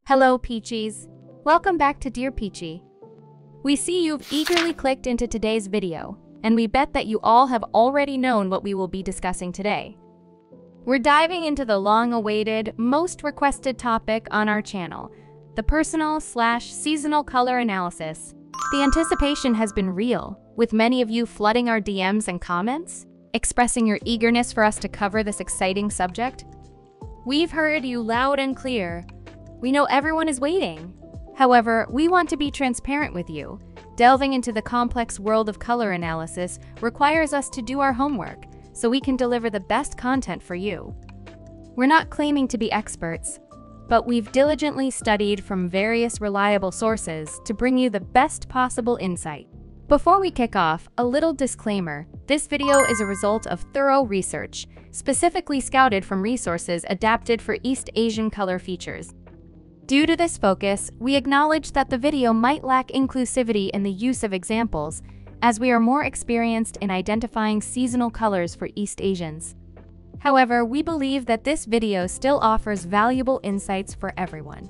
Hello, Peachies. Welcome back to Dear Peachy. We see you've eagerly clicked into today's video, and we bet that you all have already known what we will be discussing today. We're diving into the long-awaited, most requested topic on our channel, the personal/seasonal color analysis. The anticipation has been real, with many of you flooding our DMs and comments, expressing your eagerness for us to cover this exciting subject. We've heard you loud and clear. We know everyone is waiting. However, we want to be transparent with you. Delving into the complex world of color analysis requires us to do our homework, so we can deliver the best content for you. We're not claiming to be experts, but we've diligently studied from various reliable sources to bring you the best possible insight. Before we kick off, a little disclaimer. This video is a result of thorough research, specifically scouted from resources adapted for East Asian color features. Due to this focus, we acknowledge that the video might lack inclusivity in the use of examples, as we are more experienced in identifying seasonal colors for East Asians. However, we believe that this video still offers valuable insights for everyone.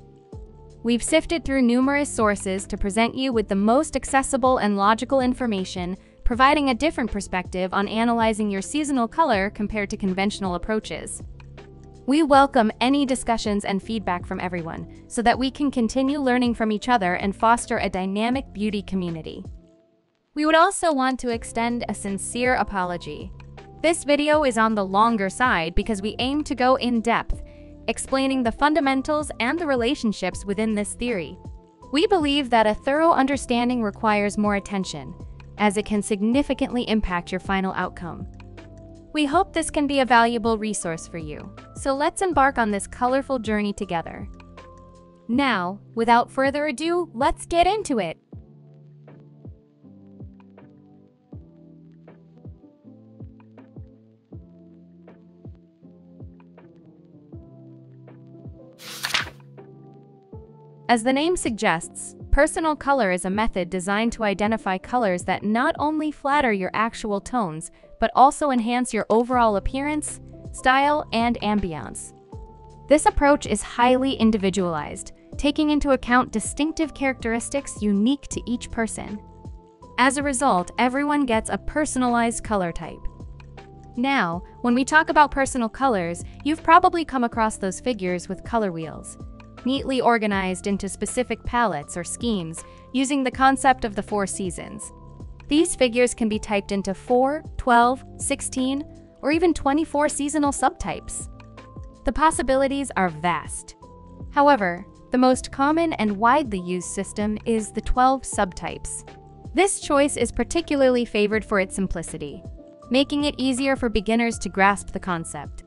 We've sifted through numerous sources to present you with the most accessible and logical information, providing a different perspective on analyzing your seasonal color compared to conventional approaches. We welcome any discussions and feedback from everyone, so that we can continue learning from each other and foster a dynamic beauty community. We would also want to extend a sincere apology. This video is on the longer side because we aim to go in depth, explaining the fundamentals and the relationships within this theory. We believe that a thorough understanding requires more attention, as it can significantly impact your final outcome. We hope this can be a valuable resource for you, so let's embark on this colorful journey together. Now, without further ado, let's get into it! As the name suggests, personal color is a method designed to identify colors that not only flatter your actual tones, but also enhance your overall appearance, style, and ambiance. This approach is highly individualized, taking into account distinctive characteristics unique to each person. As a result, everyone gets a personalized color type. Now, when we talk about personal colors, you've probably come across those figures with color wheels, neatly organized into specific palettes or schemes using the concept of the 4 seasons. These figures can be typed into 4, 12, 16, or even 24 seasonal subtypes. The possibilities are vast. However, the most common and widely used system is the 12 subtypes. This choice is particularly favored for its simplicity, making it easier for beginners to grasp the concept.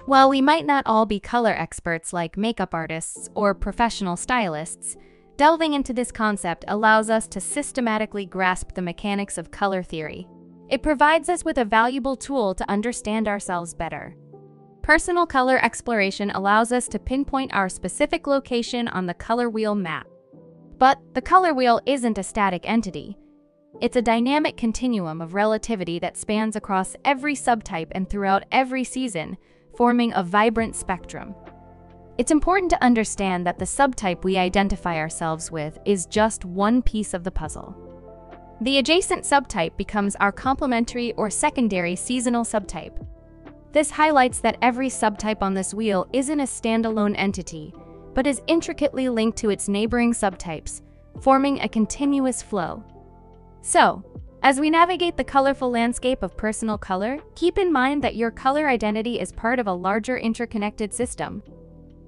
While we might not all be color experts like makeup artists or professional stylists, delving into this concept allows us to systematically grasp the mechanics of color theory. It provides us with a valuable tool to understand ourselves better. Personal color exploration allows us to pinpoint our specific location on the color wheel map. But the color wheel isn't a static entity. It's a dynamic continuum of relativity that spans across every subtype and throughout every season, forming a vibrant spectrum. It's important to understand that the subtype we identify ourselves with is just one piece of the puzzle. The adjacent subtype becomes our complementary or secondary seasonal subtype. This highlights that every subtype on this wheel isn't a standalone entity, but is intricately linked to its neighboring subtypes, forming a continuous flow. So, as we navigate the colorful landscape of personal color, keep in mind that your color identity is part of a larger interconnected system.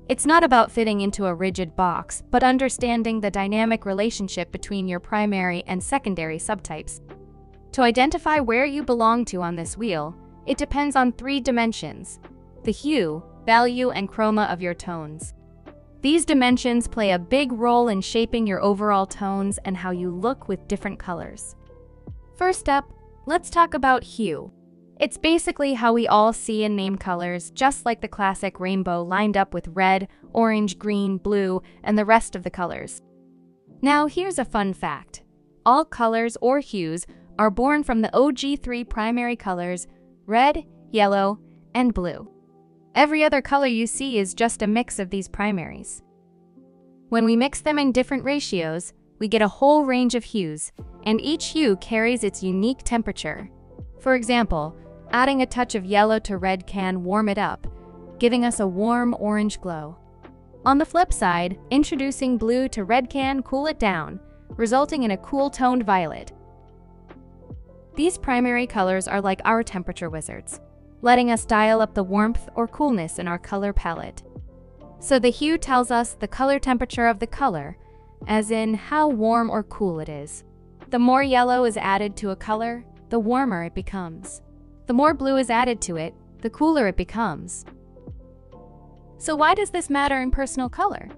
It's not about fitting into a rigid box, but understanding the dynamic relationship between your primary and secondary subtypes. To identify where you belong to on this wheel, it depends on 3 dimensions: the hue, value, and chroma of your tones. These dimensions play a big role in shaping your overall tones and how you look with different colors. First up, let's talk about hue. It's basically how we all see and name colors, just like the classic rainbow lined up with red, orange, green, blue, and the rest of the colors. Now here's a fun fact. All colors or hues are born from the OG3 primary colors: red, yellow, and blue. Every other color you see is just a mix of these primaries. When we mix them in different ratios, we get a whole range of hues, and each hue carries its unique temperature. For example, adding a touch of yellow to red can warm it up, giving us a warm orange glow. On the flip side, introducing blue to red can cool it down, resulting in a cool-toned violet. These primary colors are like our temperature wizards, letting us dial up the warmth or coolness in our color palette. So the hue tells us the color temperature of the color, as in how warm or cool it is. The more yellow is added to a color, the warmer it becomes. The more blue is added to it, the cooler it becomes. So why does this matter in personal color?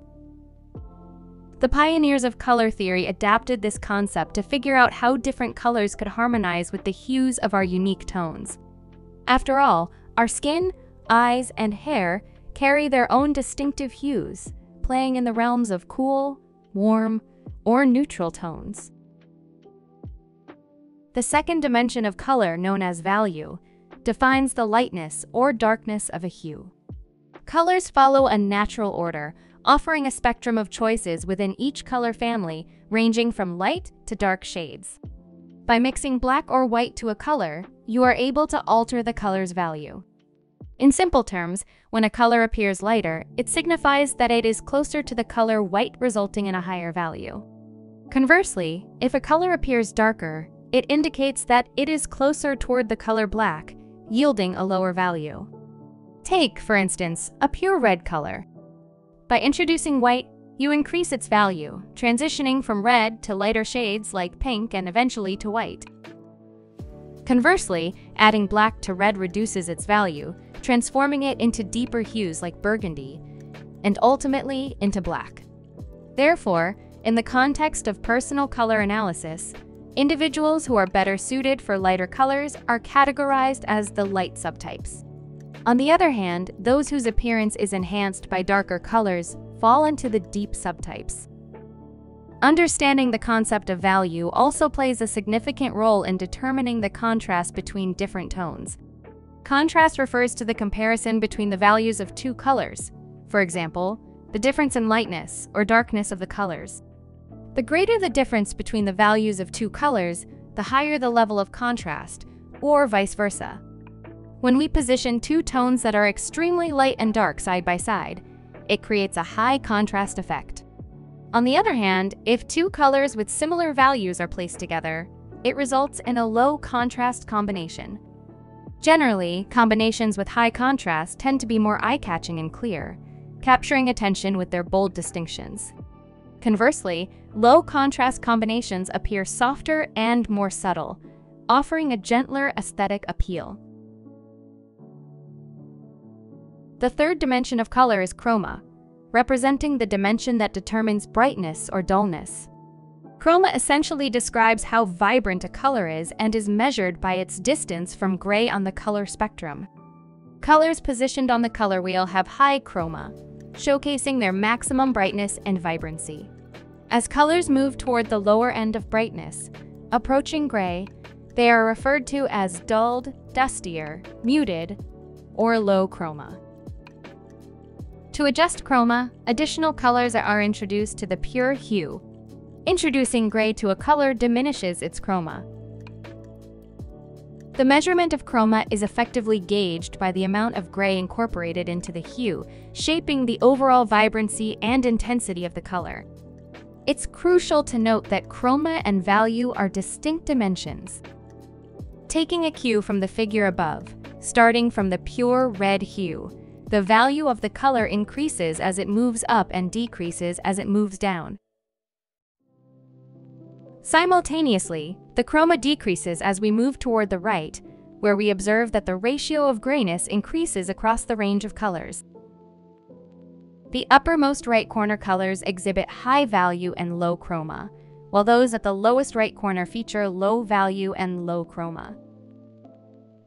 The pioneers of color theory adapted this concept to figure out how different colors could harmonize with the hues of our unique tones. After all, our skin, eyes, and hair carry their own distinctive hues, playing in the realms of cool, warm, or neutral tones. The second dimension of color, known as value, defines the lightness or darkness of a hue. Colors follow a natural order, offering a spectrum of choices within each color family, ranging from light to dark shades. By mixing black or white to a color, you are able to alter the color's value. In simple terms, when a color appears lighter, it signifies that it is closer to the color white, resulting in a higher value. Conversely, if a color appears darker, it indicates that it is closer toward the color black, yielding a lower value. Take, for instance, a pure red color. By introducing white, you increase its value, transitioning from red to lighter shades like pink and eventually to white. Conversely, adding black to red reduces its value, transforming it into deeper hues like burgundy, and ultimately into black. Therefore, in the context of personal color analysis, individuals who are better suited for lighter colors are categorized as the light subtypes. On the other hand, those whose appearance is enhanced by darker colors fall into the deep subtypes. Understanding the concept of value also plays a significant role in determining the contrast between different tones. Contrast refers to the comparison between the values of two colors, for example, the difference in lightness or darkness of the colors. The greater the difference between the values of two colors, the higher the level of contrast, or vice versa. When we position two tones that are extremely light and dark side by side, it creates a high contrast effect. On the other hand, if two colors with similar values are placed together, it results in a low contrast combination. Generally, combinations with high contrast tend to be more eye-catching and clear, capturing attention with their bold distinctions. Conversely, low contrast combinations appear softer and more subtle, offering a gentler aesthetic appeal. The third dimension of color is chroma, representing the dimension that determines brightness or dullness. Chroma essentially describes how vibrant a color is and is measured by its distance from gray on the color spectrum. Colors positioned on the color wheel have high chroma, showcasing their maximum brightness and vibrancy. As colors move toward the lower end of brightness, approaching gray, they are referred to as dulled, dustier, muted, or low chroma. To adjust chroma, additional colors are introduced to the pure hue. Introducing gray to a color diminishes its chroma. The measurement of chroma is effectively gauged by the amount of gray incorporated into the hue, shaping the overall vibrancy and intensity of the color. It's crucial to note that chroma and value are distinct dimensions. Taking a cue from the figure above, starting from the pure red hue, the value of the color increases as it moves up and decreases as it moves down. Simultaneously, the chroma decreases as we move toward the right, where we observe that the ratio of grayness increases across the range of colors. The uppermost right corner colors exhibit high value and low chroma, while those at the lowest right corner feature low value and low chroma.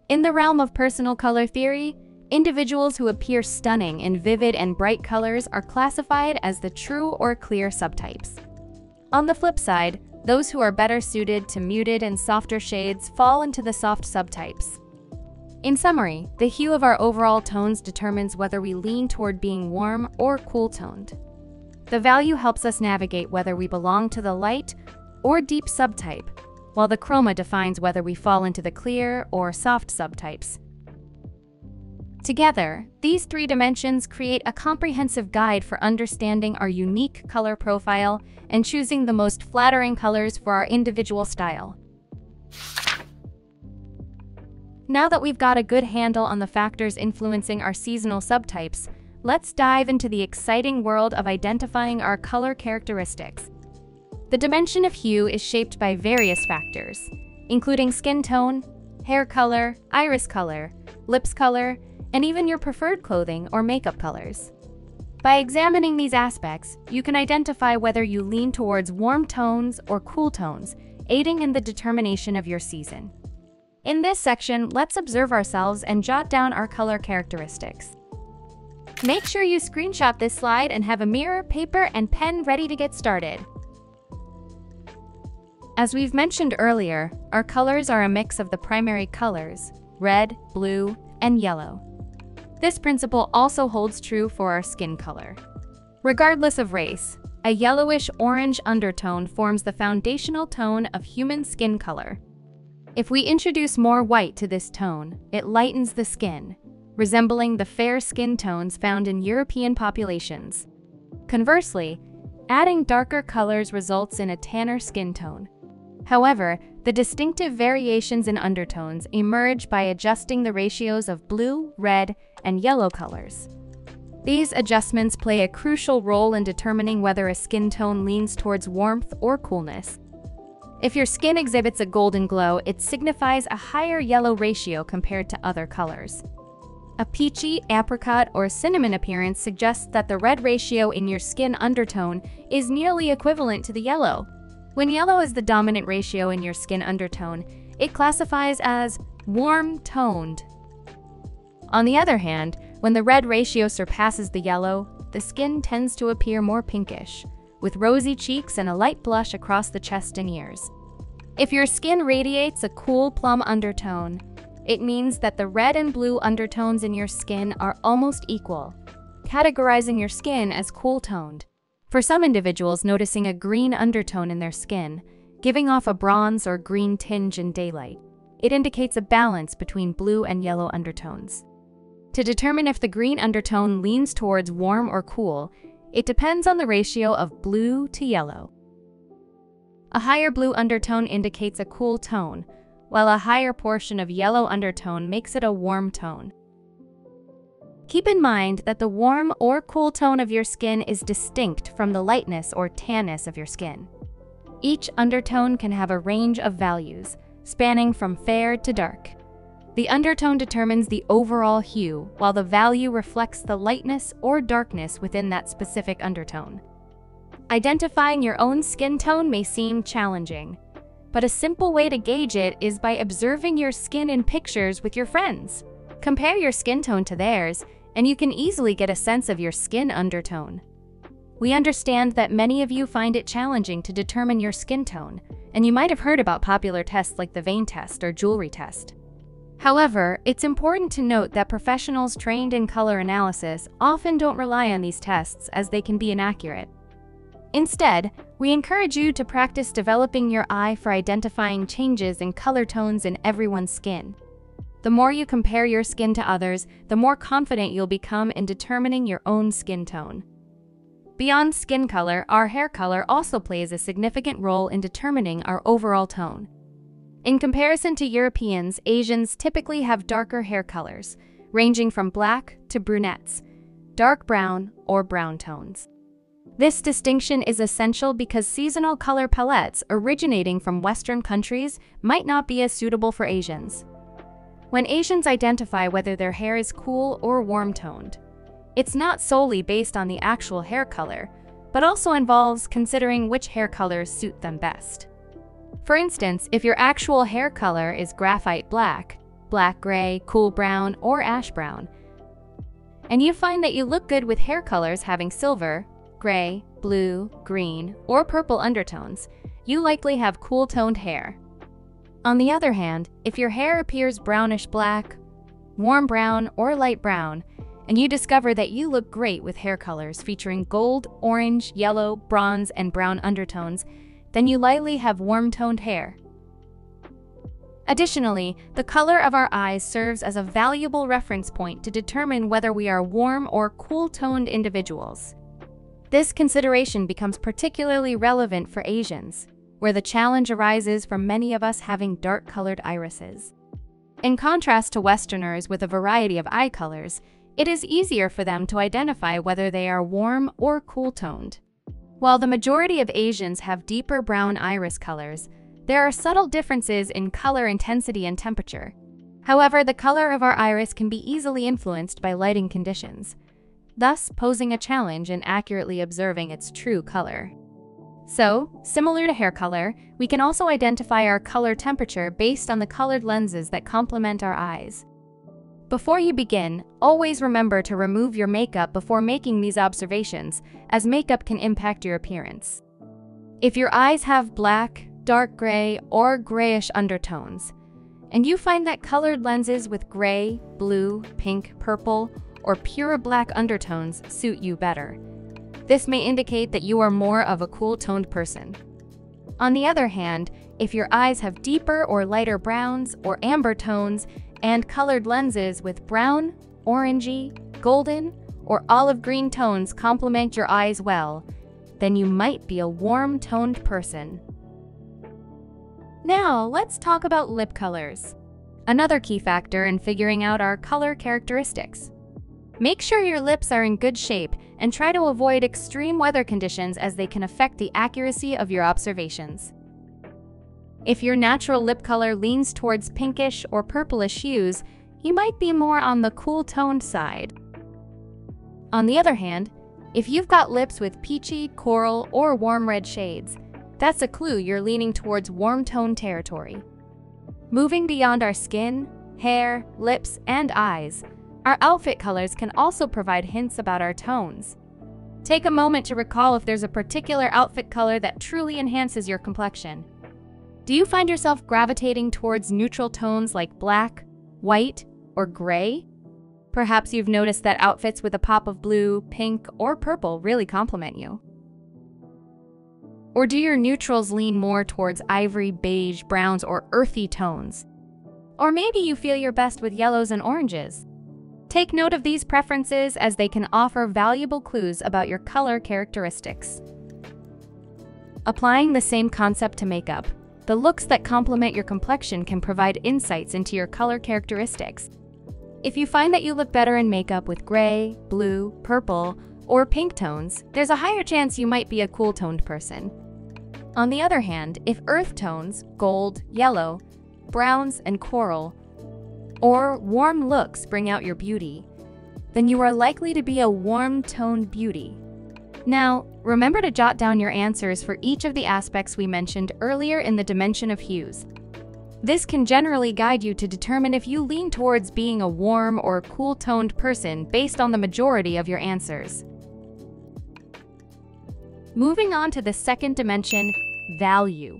In the realm of personal color theory, individuals who appear stunning in vivid and bright colors are classified as the true or clear subtypes. On the flip side, those who are better suited to muted and softer shades fall into the soft subtypes. In summary, the hue of our overall tones determines whether we lean toward being warm or cool-toned. The value helps us navigate whether we belong to the light or deep subtype, while the chroma defines whether we fall into the clear or soft subtypes. Together, these three dimensions create a comprehensive guide for understanding our unique color profile and choosing the most flattering colors for our individual style. Now that we've got a good handle on the factors influencing our seasonal subtypes, let's dive into the exciting world of identifying our color characteristics. The dimension of hue is shaped by various factors, including skin tone, hair color, iris color, lips color, and even your preferred clothing or makeup colors. By examining these aspects, you can identify whether you lean towards warm tones or cool tones, aiding in the determination of your season. In this section, let's observe ourselves and jot down our color characteristics. Make sure you screenshot this slide and have a mirror, paper, and pen ready to get started. As we've mentioned earlier, our colors are a mix of the primary colors, red, blue, and yellow. This principle also holds true for our skin color. Regardless of race, a yellowish-orange undertone forms the foundational tone of human skin color. If we introduce more white to this tone, it lightens the skin, resembling the fair skin tones found in European populations. Conversely, adding darker colors results in a tanner skin tone. However, the distinctive variations in undertones emerge by adjusting the ratios of blue, red, and yellow colors. These adjustments play a crucial role in determining whether a skin tone leans towards warmth or coolness. If your skin exhibits a golden glow, it signifies a higher yellow ratio compared to other colors. A peachy, apricot, or cinnamon appearance suggests that the red ratio in your skin undertone is nearly equivalent to the yellow. When yellow is the dominant ratio in your skin undertone, it classifies as warm-toned. On the other hand, when the red ratio surpasses the yellow, the skin tends to appear more pinkish, with rosy cheeks and a light blush across the chest and ears. If your skin radiates a cool plum undertone, it means that the red and blue undertones in your skin are almost equal, categorizing your skin as cool-toned. For some individuals, noticing a green undertone in their skin, giving off a bronze or green tinge in daylight, it indicates a balance between blue and yellow undertones. To determine if the green undertone leans towards warm or cool, it depends on the ratio of blue to yellow. A higher blue undertone indicates a cool tone, while a higher portion of yellow undertone makes it a warm tone. Keep in mind that the warm or cool tone of your skin is distinct from the lightness or tanness of your skin. Each undertone can have a range of values, spanning from fair to dark. The undertone determines the overall hue, while the value reflects the lightness or darkness within that specific undertone. Identifying your own skin tone may seem challenging, but a simple way to gauge it is by observing your skin in pictures with your friends. Compare your skin tone to theirs, and you can easily get a sense of your skin undertone. We understand that many of you find it challenging to determine your skin tone, and you might have heard about popular tests like the vein test or jewelry test. However, it's important to note that professionals trained in color analysis often don't rely on these tests as they can be inaccurate. Instead, we encourage you to practice developing your eye for identifying changes in color tones in everyone's skin. The more you compare your skin to others, the more confident you'll become in determining your own skin tone. Beyond skin color, our hair color also plays a significant role in determining our overall tone. In comparison to Europeans, Asians typically have darker hair colors, ranging from black to brunettes, dark brown, or brown tones. This distinction is essential because seasonal color palettes originating from Western countries might not be as suitable for Asians. When Asians identify whether their hair is cool or warm-toned, it's not solely based on the actual hair color, but also involves considering which hair colors suit them best. For instance, if your actual hair color is graphite black, black gray, cool brown, or ash brown, and you find that you look good with hair colors having silver, gray, blue, green, or purple undertones, you likely have cool-toned hair. On the other hand, if your hair appears brownish black, warm brown, or light brown, and you discover that you look great with hair colors featuring gold, orange, yellow, bronze, and brown undertones, then you likely have warm-toned hair. Additionally, the color of our eyes serves as a valuable reference point to determine whether we are warm or cool-toned individuals. This consideration becomes particularly relevant for Asians, where the challenge arises from many of us having dark-colored irises. In contrast to Westerners with a variety of eye colors, it is easier for them to identify whether they are warm or cool-toned. While the majority of Asians have deeper brown iris colors, there are subtle differences in color intensity and temperature. However, the color of our iris can be easily influenced by lighting conditions, thus posing a challenge in accurately observing its true color. So, similar to hair color, we can also identify our color temperature based on the colored lenses that complement our eyes. Before you begin, always remember to remove your makeup before making these observations, as makeup can impact your appearance. If your eyes have black, dark gray, or grayish undertones, and you find that colored lenses with gray, blue, pink, purple, or pure black undertones suit you better, this may indicate that you are more of a cool-toned person. On the other hand, if your eyes have deeper or lighter browns or amber tones and colored lenses with brown, orangey, golden, or olive green tones complement your eyes well, then you might be a warm-toned person. Now, let's talk about lip colors, another key factor in figuring out our color characteristics. Make sure your lips are in good shape and try to avoid extreme weather conditions as they can affect the accuracy of your observations. If your natural lip color leans towards pinkish or purplish hues, you might be more on the cool-toned side. On the other hand, if you've got lips with peachy, coral, or warm red shades, that's a clue you're leaning towards warm-toned territory. Moving beyond our skin, hair, lips, and eyes, our outfit colors can also provide hints about our tones. Take a moment to recall if there's a particular outfit color that truly enhances your complexion. Do you find yourself gravitating towards neutral tones like black, white, or gray? Perhaps you've noticed that outfits with a pop of blue, pink, or purple really complement you. Or do your neutrals lean more towards ivory, beige, browns, or earthy tones? Or maybe you feel your best with yellows and oranges. Take note of these preferences as they can offer valuable clues about your color characteristics. Applying the same concept to makeup, the looks that complement your complexion can provide insights into your color characteristics. If you find that you look better in makeup with gray, blue, purple, or pink tones, there's a higher chance you might be a cool-toned person. On the other hand, if earth tones, gold, yellow, browns, and coral, or warm looks bring out your beauty, then you are likely to be a warm-toned beauty. Now, remember to jot down your answers for each of the aspects we mentioned earlier in the dimension of hues. This can generally guide you to determine if you lean towards being a warm or cool-toned person based on the majority of your answers. Moving on to the second dimension, value.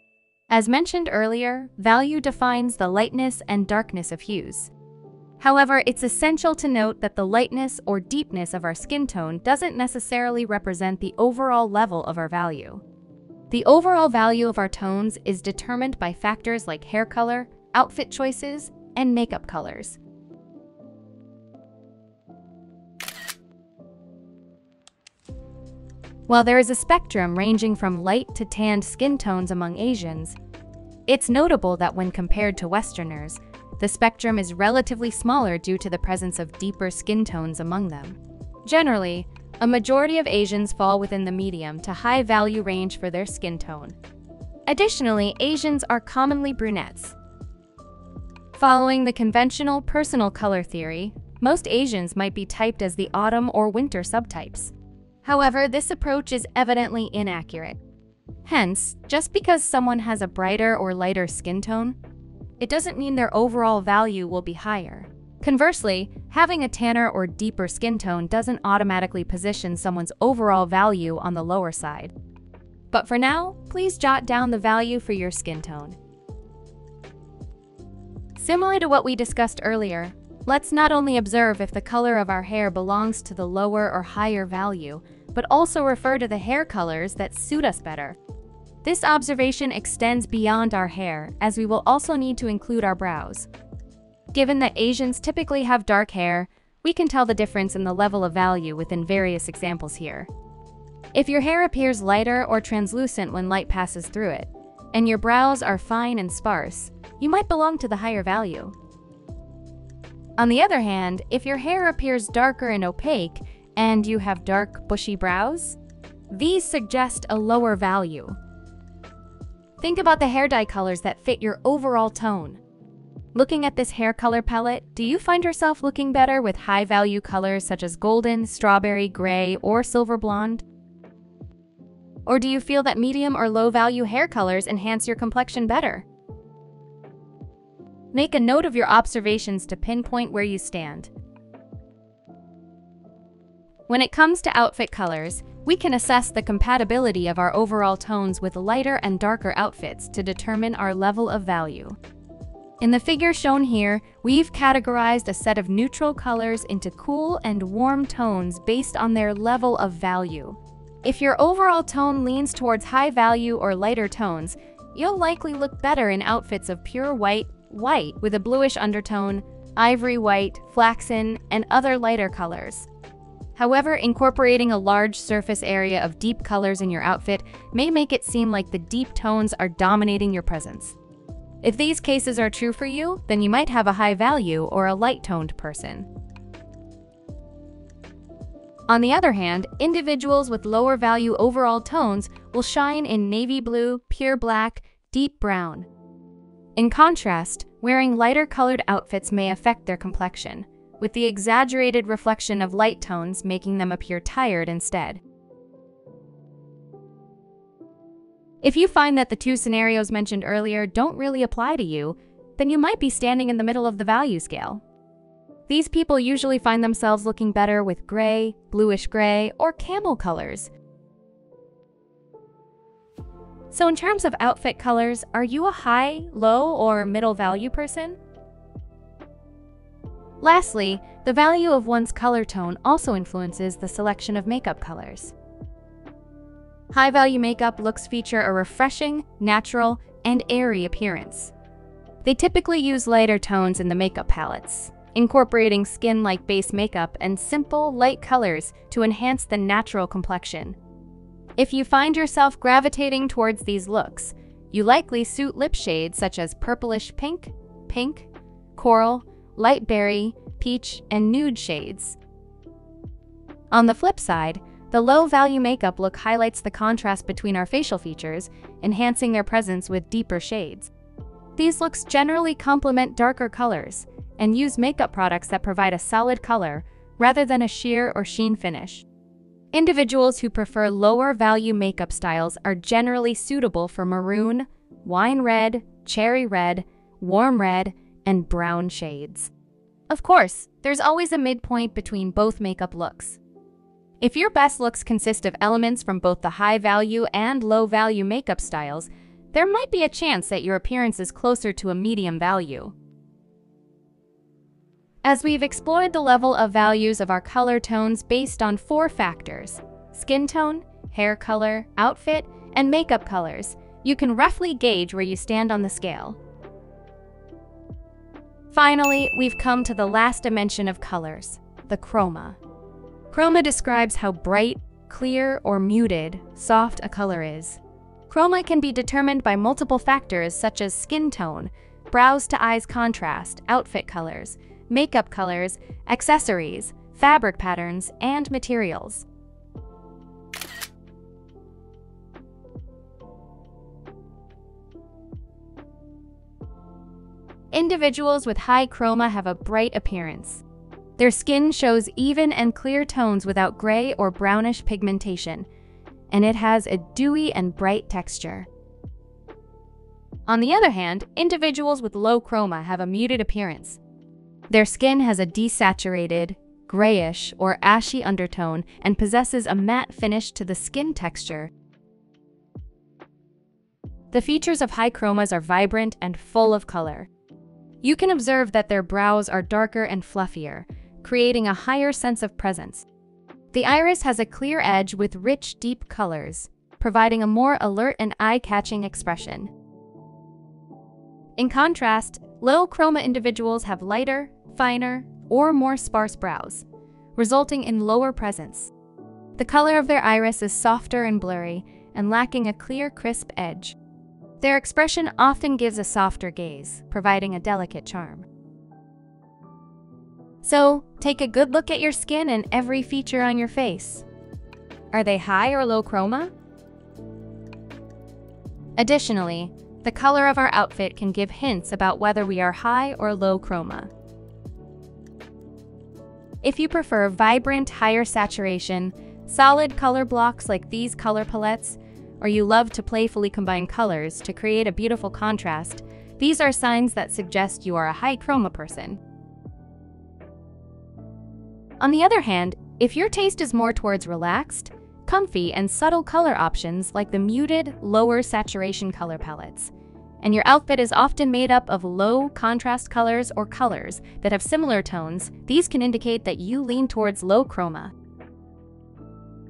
As mentioned earlier, value defines the lightness and darkness of hues. However, it's essential to note that the lightness or deepness of our skin tone doesn't necessarily represent the overall level of our value. The overall value of our tones is determined by factors like hair color, outfit choices, and makeup colors. While there is a spectrum ranging from light to tanned skin tones among Asians, it's notable that when compared to Westerners, the spectrum is relatively smaller due to the presence of deeper skin tones among them. Generally, a majority of Asians fall within the medium to high value range for their skin tone. Additionally, Asians are commonly brunettes. Following the conventional personal color theory, most Asians might be typed as the autumn or winter subtypes. However, this approach is evidently inaccurate. Hence, just because someone has a brighter or lighter skin tone, it doesn't mean their overall value will be higher. Conversely, having a tanner or deeper skin tone doesn't automatically position someone's overall value on the lower side. But for now, please jot down the value for your skin tone. Similar to what we discussed earlier, Let's not only observe if the color of our hair belongs to the lower or higher value, but also refer to the hair colors that suit us better. This observation extends beyond our hair, as we will also need to include our brows. Given that Asians typically have dark hair, we can tell the difference in the level of value within various examples here. If your hair appears lighter or translucent when light passes through it, and your brows are fine and sparse, you might belong to the higher value. On the other hand, if your hair appears darker and opaque, and you have dark, bushy brows, these suggest a lower value. Think about the hair dye colors that fit your overall tone. Looking at this hair color palette, do you find yourself looking better with high-value colors such as golden, strawberry, gray, or silver blonde? Or do you feel that medium or low-value hair colors enhance your complexion better? Make a note of your observations to pinpoint where you stand. When it comes to outfit colors, we can assess the compatibility of our overall tones with lighter and darker outfits to determine our level of value. In the figure shown here, we've categorized a set of neutral colors into cool and warm tones based on their level of value. If your overall tone leans towards high value or lighter tones, you'll likely look better in outfits of pure white with a bluish undertone, ivory white, flaxen, and other lighter colors. However, incorporating a large surface area of deep colors in your outfit may make it seem like the deep tones are dominating your presence. If these cases are true for you, then you might have a high value or a light-toned person. On the other hand, individuals with lower value overall tones will shine in navy blue, pure black, deep brown. In contrast, wearing lighter colored outfits may affect their complexion, with the exaggerated reflection of light tones making them appear tired instead. If you find that the two scenarios mentioned earlier don't really apply to you, then you might be standing in the middle of the value scale. These people usually find themselves looking better with gray, bluish gray, or camel colors. So in terms of outfit colors, are you a high, low, or middle value person? Lastly, the value of one's color tone also influences the selection of makeup colors. High-value makeup looks feature a refreshing, natural, and airy appearance. They typically use lighter tones in the makeup palettes, incorporating skin-like base makeup and simple, light colors to enhance the natural complexion. If you find yourself gravitating towards these looks, you likely suit lip shades such as purplish pink, coral, light berry, peach, and nude shades. On the flip side, the low-value makeup look highlights the contrast between our facial features, enhancing their presence with deeper shades. These looks generally complement darker colors and use makeup products that provide a solid color rather than a sheer or sheen finish. Individuals who prefer lower-value makeup styles are generally suitable for maroon, wine red, cherry red, warm red, and brown shades. Of course, there's always a midpoint between both makeup looks. If your best looks consist of elements from both the high-value and low-value makeup styles, there might be a chance that your appearance is closer to a medium value. As we've explored the level of values of our color tones based on 4 factors: skin tone, hair color, outfit, and makeup colors, you can roughly gauge where you stand on the scale. Finally, we've come to the last dimension of colors, the chroma. Chroma describes how bright, clear, or muted, soft a color is. Chroma can be determined by multiple factors such as skin tone, brows to eyes contrast, outfit colors, makeup colors, accessories, fabric patterns, and materials. Individuals with high chroma have a bright appearance. Their skin shows even and clear tones without gray or brownish pigmentation, and it has a dewy and bright texture. On the other hand, individuals with low chroma have a muted appearance. Their skin has a desaturated, grayish, or ashy undertone and possesses a matte finish to the skin texture. The features of high chromas are vibrant and full of color. You can observe that their brows are darker and fluffier, creating a higher sense of presence. The iris has a clear edge with rich, deep colors, providing a more alert and eye-catching expression. In contrast, low chroma individuals have lighter, finer, or more sparse brows, resulting in lower presence. The color of their iris is softer and blurry, and lacking a clear, crisp edge. Their expression often gives a softer gaze, providing a delicate charm. So, take a good look at your skin and every feature on your face. Are they high or low chroma? Additionally, the color of our outfit can give hints about whether we are high or low chroma. If you prefer vibrant, higher saturation, solid color blocks like these color palettes, or you love to playfully combine colors to create a beautiful contrast, these are signs that suggest you are a high chroma person. On the other hand, if your taste is more towards relaxed, comfy, and subtle color options like the muted, lower saturation color palettes, and your outfit is often made up of low contrast colors or colors that have similar tones, these can indicate that you lean towards low chroma.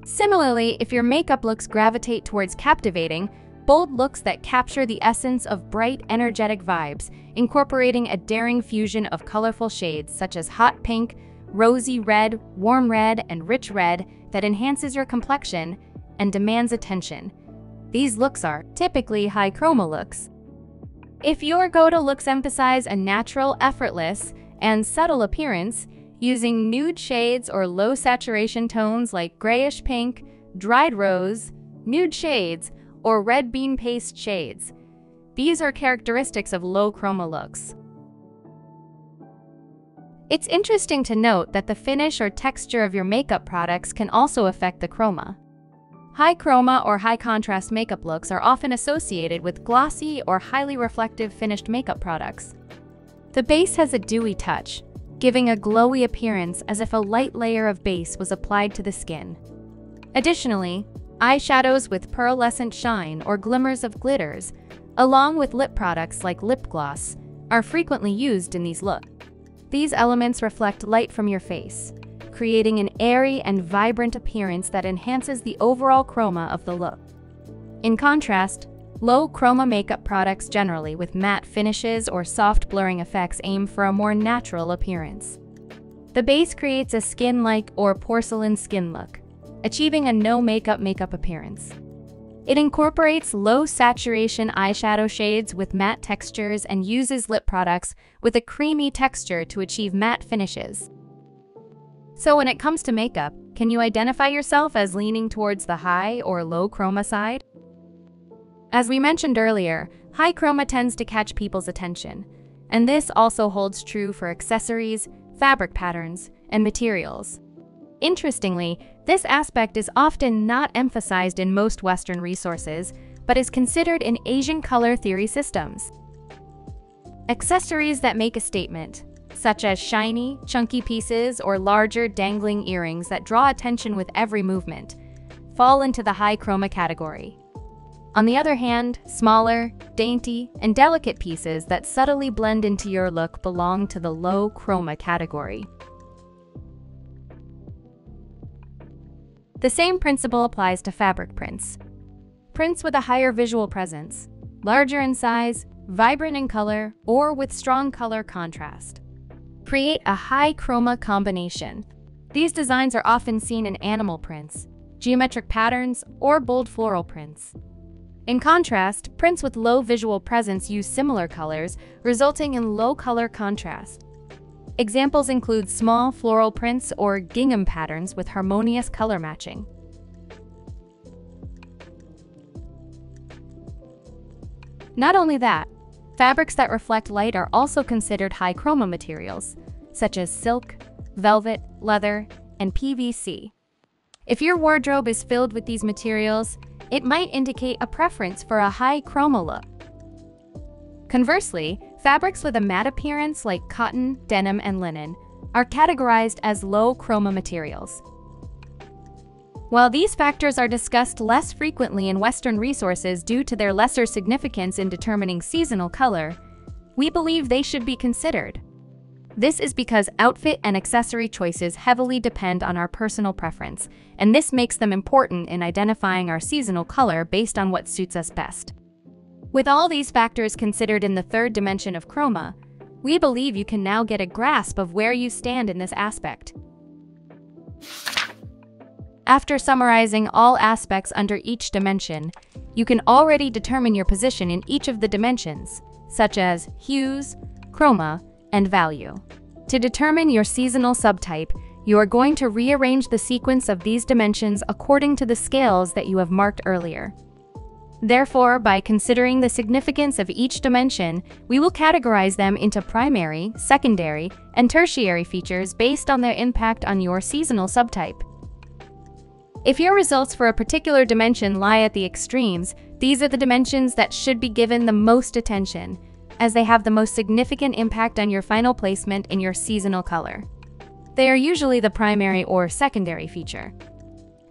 Similarly, if your makeup looks gravitate towards captivating, bold looks that capture the essence of bright, energetic vibes, incorporating a daring fusion of colorful shades such as hot pink, rosy red, warm red, and rich red that enhances your complexion and demands attention. These looks are typically high chroma looks. If your go-to looks emphasize a natural, effortless, and subtle appearance, using nude shades or low saturation tones like grayish pink, dried rose, nude shades, or red bean paste shades. These are characteristics of low chroma looks. It's interesting to note that the finish or texture of your makeup products can also affect the chroma. High chroma or high contrast makeup looks are often associated with glossy or highly reflective finished makeup products. The base has a dewy touch, giving a glowy appearance as if a light layer of base was applied to the skin. Additionally, eyeshadows with pearlescent shine or glimmers of glitters, along with lip products like lip gloss, are frequently used in these looks. These elements reflect light from your face, creating an airy and vibrant appearance that enhances the overall chroma of the look. In contrast, low chroma makeup products generally with matte finishes or soft blurring effects aim for a more natural appearance. The base creates a skin-like or porcelain skin look, achieving a no-makeup appearance. It incorporates low saturation eyeshadow shades with matte textures and uses lip products with a creamy texture to achieve matte finishes. So when it comes to makeup, can you identify yourself as leaning towards the high or low chroma side? As we mentioned earlier, high chroma tends to catch people's attention, and this also holds true for accessories, fabric patterns, and materials. Interestingly, this aspect is often not emphasized in most Western resources, but is considered in Asian color theory systems. Accessories that make a statement, such as shiny, chunky pieces or larger dangling earrings that draw attention with every movement, fall into the high chroma category. On the other hand, smaller, dainty, and delicate pieces that subtly blend into your look belong to the low chroma category. The same principle applies to fabric prints. Prints with a higher visual presence, larger in size, vibrant in color, or with strong color contrast, create a high chroma combination. These designs are often seen in animal prints, geometric patterns, or bold floral prints. In contrast, prints with low visual presence use similar colors, resulting in low color contrast. Examples include small floral prints or gingham patterns with harmonious color matching. Not only that, fabrics that reflect light are also considered high chroma materials, such as silk, velvet, leather, and PVC. If your wardrobe is filled with these materials, it might indicate a preference for a high chroma look. Conversely, fabrics with a matte appearance like cotton, denim, and linen are categorized as low chroma materials. While these factors are discussed less frequently in Western resources due to their lesser significance in determining seasonal color, we believe they should be considered. This is because outfit and accessory choices heavily depend on our personal preference, and this makes them important in identifying our seasonal color based on what suits us best. With all these factors considered in the third dimension of chroma, we believe you can now get a grasp of where you stand in this aspect. After summarizing all aspects under each dimension, you can already determine your position in each of the dimensions, such as hues, chroma, and value. To determine your seasonal subtype, you are going to rearrange the sequence of these dimensions according to the scales that you have marked earlier. Therefore, by considering the significance of each dimension, we will categorize them into primary, secondary, and tertiary features based on their impact on your seasonal subtype. If your results for a particular dimension lie at the extremes, these are the dimensions that should be given the most attention, as they have the most significant impact on your final placement in your seasonal color. They are usually the primary or secondary feature.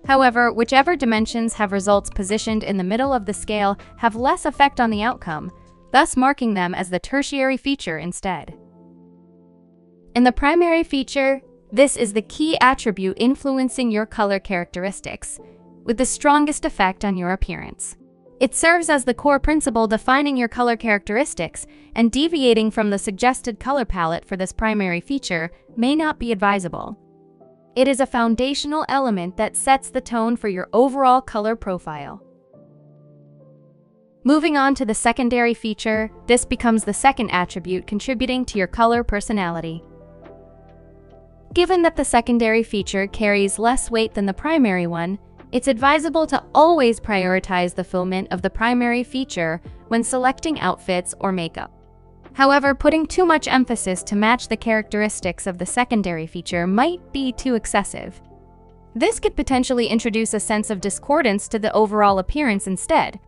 However, whichever dimensions have results positioned in the middle of the scale have less effect on the outcome, thus marking them as the tertiary feature instead. In the primary feature, this is the key attribute influencing your color characteristics, with the strongest effect on your appearance. It serves as the core principle defining your color characteristics, and deviating from the suggested color palette for this primary feature may not be advisable. It is a foundational element that sets the tone for your overall color profile. Moving on to the secondary feature, this becomes the second attribute contributing to your color personality. Given that the secondary feature carries less weight than the primary one, it's advisable to always prioritize the fulfillment of the primary feature when selecting outfits or makeup. However, putting too much emphasis to match the characteristics of the secondary feature might be too excessive. This could potentially introduce a sense of discordance to the overall appearance instead.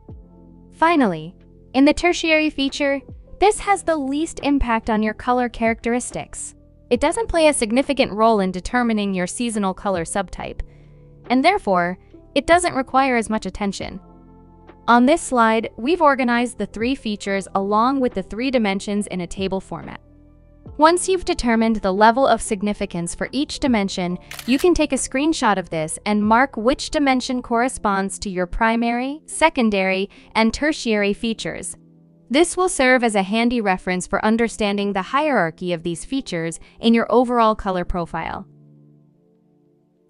Finally, in the tertiary feature, this has the least impact on your color characteristics. It doesn't play a significant role in determining your seasonal color subtype, and therefore, it doesn't require as much attention. On this slide, we've organized the three features along with the three dimensions in a table format. Once you've determined the level of significance for each dimension, you can take a screenshot of this and mark which dimension corresponds to your primary, secondary, and tertiary features. This will serve as a handy reference for understanding the hierarchy of these features in your overall color profile.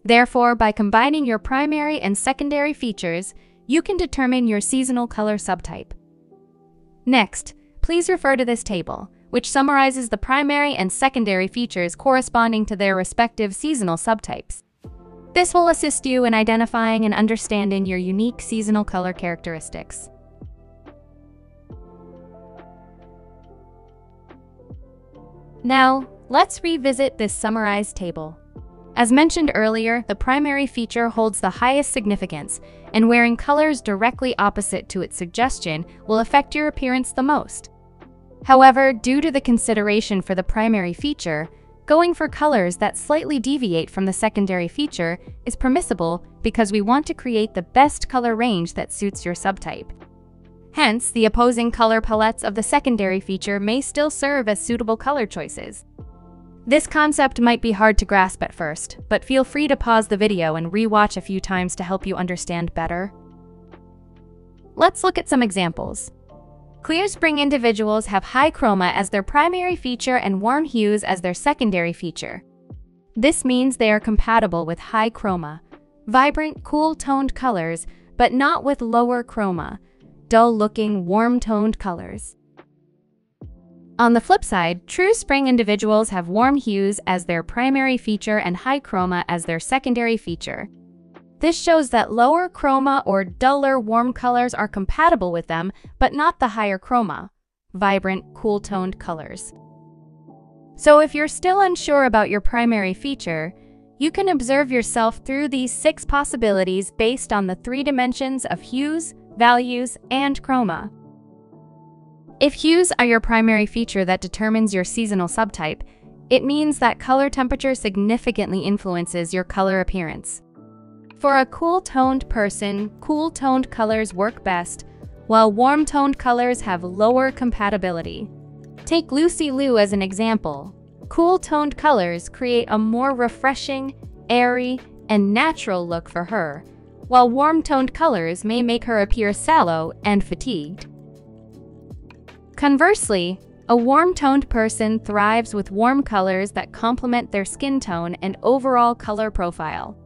Therefore, by combining your primary and secondary features, you can determine your seasonal color subtype. Next, please refer to this table, which summarizes the primary and secondary features corresponding to their respective seasonal subtypes. This will assist you in identifying and understanding your unique seasonal color characteristics. Now, let's revisit this summarized table. As mentioned earlier, the primary feature holds the highest significance, and wearing colors directly opposite to its suggestion will affect your appearance the most. However, due to the consideration for the primary feature, going for colors that slightly deviate from the secondary feature is permissible because we want to create the best color range that suits your subtype. Hence, the opposing color palettes of the secondary feature may still serve as suitable color choices. This concept might be hard to grasp at first, but feel free to pause the video and re-watch a few times to help you understand better. Let's look at some examples. Clear spring individuals have high chroma as their primary feature and warm hues as their secondary feature. This means they are compatible with high chroma, vibrant, cool-toned colors, but not with lower chroma, dull-looking, warm-toned colors. On the flip side, true spring individuals have warm hues as their primary feature and high chroma as their secondary feature. This shows that lower chroma or duller warm colors are compatible with them, but not the higher chroma, vibrant, cool-toned colors. So if you're still unsure about your primary feature, you can observe yourself through these 6 possibilities based on the 3 dimensions of hues, values, and chroma. If hues are your primary feature that determines your seasonal subtype, it means that color temperature significantly influences your color appearance. For a cool-toned person, cool-toned colors work best, while warm-toned colors have lower compatibility. Take Lucy Liu as an example. Cool-toned colors create a more refreshing, airy, and natural look for her, while warm-toned colors may make her appear sallow and fatigued. Conversely, a warm-toned person thrives with warm colors that complement their skin tone and overall color profile.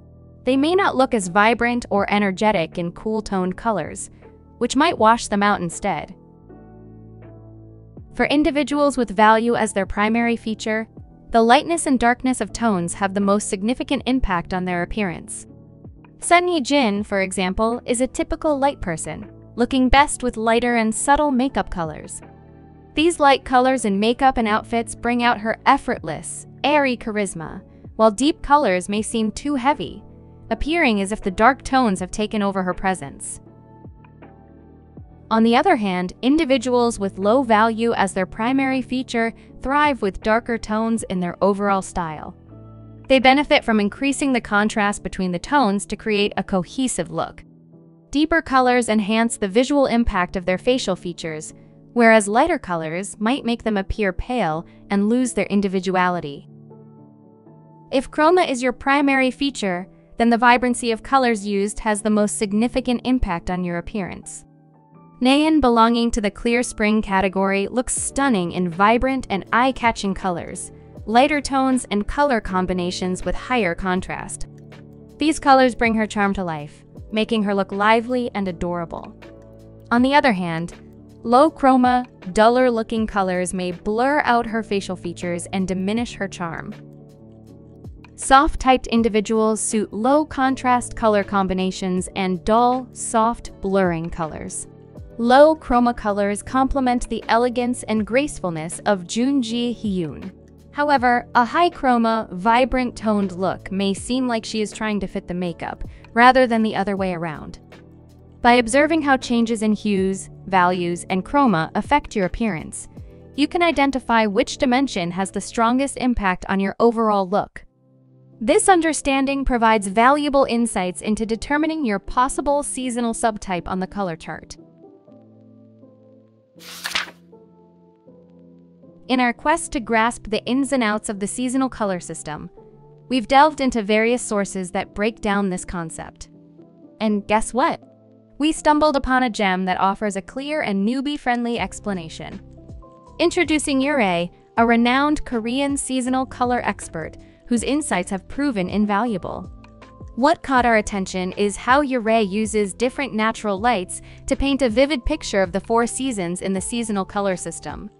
They may not look as vibrant or energetic in cool-toned colors, which might wash them out instead. For individuals with value as their primary feature, the lightness and darkness of tones have the most significant impact on their appearance. Sun Yi-jin, for example, is a typical light person, looking best with lighter and subtle makeup colors. These light colors in makeup and outfits bring out her effortless, airy charisma, while deep colors may seem too heavy, appearing as if the dark tones have taken over her presence. On the other hand, individuals with low value as their primary feature thrive with darker tones in their overall style. They benefit from increasing the contrast between the tones to create a cohesive look. Deeper colors enhance the visual impact of their facial features, whereas lighter colors might make them appear pale and lose their individuality. If chroma is your primary feature, then the vibrancy of colors used has the most significant impact on your appearance. Nayeon, belonging to the clear spring category, looks stunning in vibrant and eye-catching colors, lighter tones, and color combinations with higher contrast. These colors bring her charm to life, making her look lively and adorable. On the other hand, low chroma, duller-looking colors may blur out her facial features and diminish her charm. Soft-typed individuals suit low-contrast color combinations and dull, soft, blurring colors. Low chroma colors complement the elegance and gracefulness of Junji Hyun. However, a high chroma, vibrant toned look may seem like she is trying to fit the makeup, rather than the other way around. By observing how changes in hues, values, and chroma affect your appearance, you can identify which dimension has the strongest impact on your overall look. This understanding provides valuable insights into determining your possible seasonal subtype on the color chart. In our quest to grasp the ins and outs of the seasonal color system, we've delved into various sources that break down this concept. And guess what? We stumbled upon a gem that offers a clear and newbie-friendly explanation. Introducing Yurei, a renowned Korean seasonal color expert whose insights have proven invaluable. What caught our attention is how Yurei uses different natural lights to paint a vivid picture of the 4 seasons in the seasonal color system.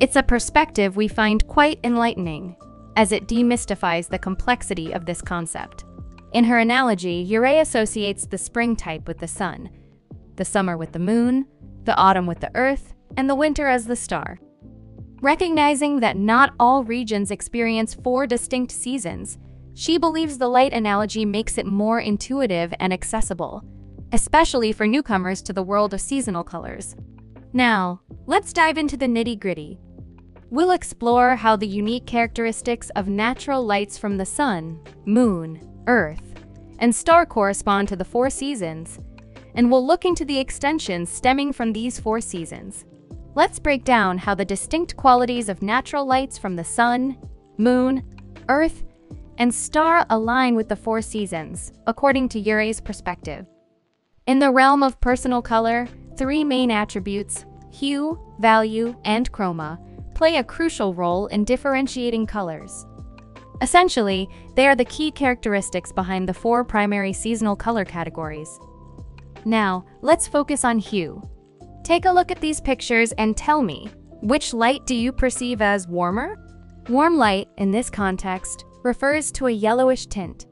It's a perspective we find quite enlightening, as it demystifies the complexity of this concept. In her analogy, Yurei associates the spring type with the sun, the summer with the moon, the autumn with the earth, and the winter as the star. Recognizing that not all regions experience 4 distinct seasons, she believes the light analogy makes it more intuitive and accessible, especially for newcomers to the world of seasonal colors. Now, let's dive into the nitty-gritty. We'll explore how the unique characteristics of natural lights from the sun, moon, earth, and star correspond to the 4 seasons, and we'll look into the extensions stemming from these 4 seasons. Let's break down how the distinct qualities of natural lights from the sun, moon, earth, and star align with the 4 seasons, according to Yurei's perspective. In the realm of personal color, 3 main attributes, hue, value, and chroma, play a crucial role in differentiating colors. Essentially, they are the key characteristics behind the 4 primary seasonal color categories. Now, let's focus on hue. Take a look at these pictures and tell me, which light do you perceive as warmer? Warm light, in this context, refers to a yellowish tint.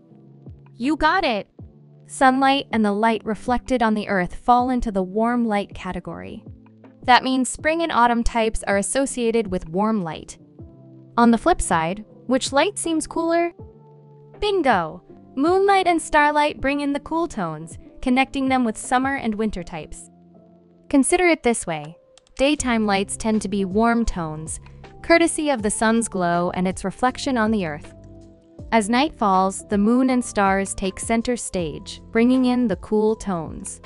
You got it! Sunlight and the light reflected on the earth fall into the warm light category. That means spring and autumn types are associated with warm light. On the flip side, which light seems cooler? Bingo! Moonlight and starlight bring in the cool tones, connecting them with summer and winter types. Consider it this way. Daytime lights tend to be warm tones, courtesy of the sun's glow and its reflection on the earth. As night falls, the moon and stars take center stage, bringing in the cool tones.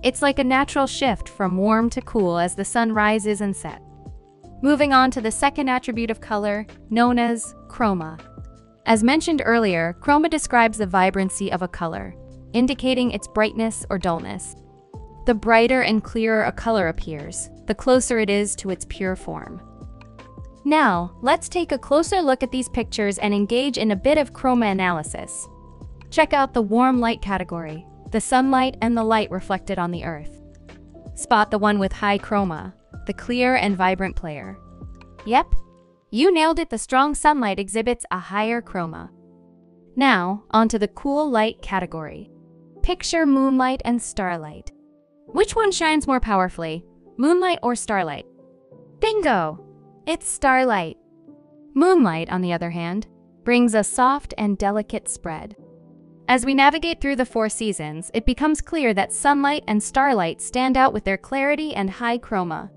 It's like a natural shift from warm to cool as the sun rises and sets. Moving on to the second attribute of color, known as chroma. As mentioned earlier, chroma describes the vibrancy of a color, indicating its brightness or dullness. The brighter and clearer a color appears, the closer it is to its pure form. Now, let's take a closer look at these pictures and engage in a bit of chroma analysis. Check out the warm light category, the sunlight and the light reflected on the earth. Spot the one with high chroma, the clear and vibrant player. Yep, you nailed it, the strong sunlight exhibits a higher chroma. Now, onto the cool light category. Picture moonlight and starlight. Which one shines more powerfully, moonlight or starlight? Bingo! It's starlight. Moonlight, on the other hand, brings a soft and delicate spread. As we navigate through the 4 seasons, it becomes clear that sunlight and starlight stand out with their clarity and high chroma.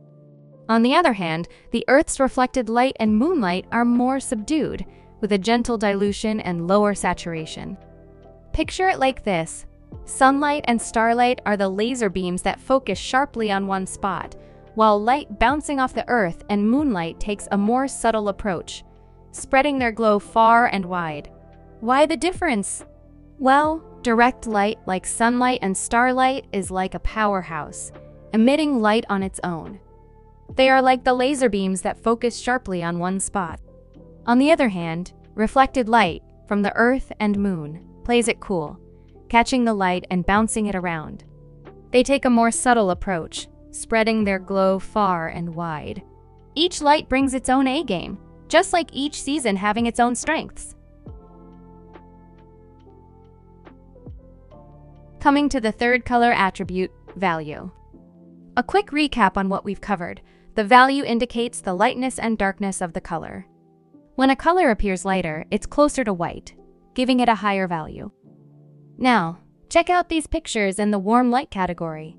On the other hand, the Earth's reflected light and moonlight are more subdued, with a gentle dilution and lower saturation. Picture it like this. Sunlight and starlight are the laser beams that focus sharply on one spot, while light bouncing off the Earth and moonlight takes a more subtle approach, spreading their glow far and wide. Why the difference? Well, direct light like sunlight and starlight is like a powerhouse, emitting light on its own. They are like the laser beams that focus sharply on one spot. On the other hand, reflected light from the Earth and Moon plays it cool, catching the light and bouncing it around. They take a more subtle approach, spreading their glow far and wide. Each light brings its own A-game, just like each season having its own strengths. Coming to the third color attribute, value. A quick recap on what we've covered. The value indicates the lightness and darkness of the color. When a color appears lighter, it's closer to white, giving it a higher value. Now, check out these pictures in the warm light category.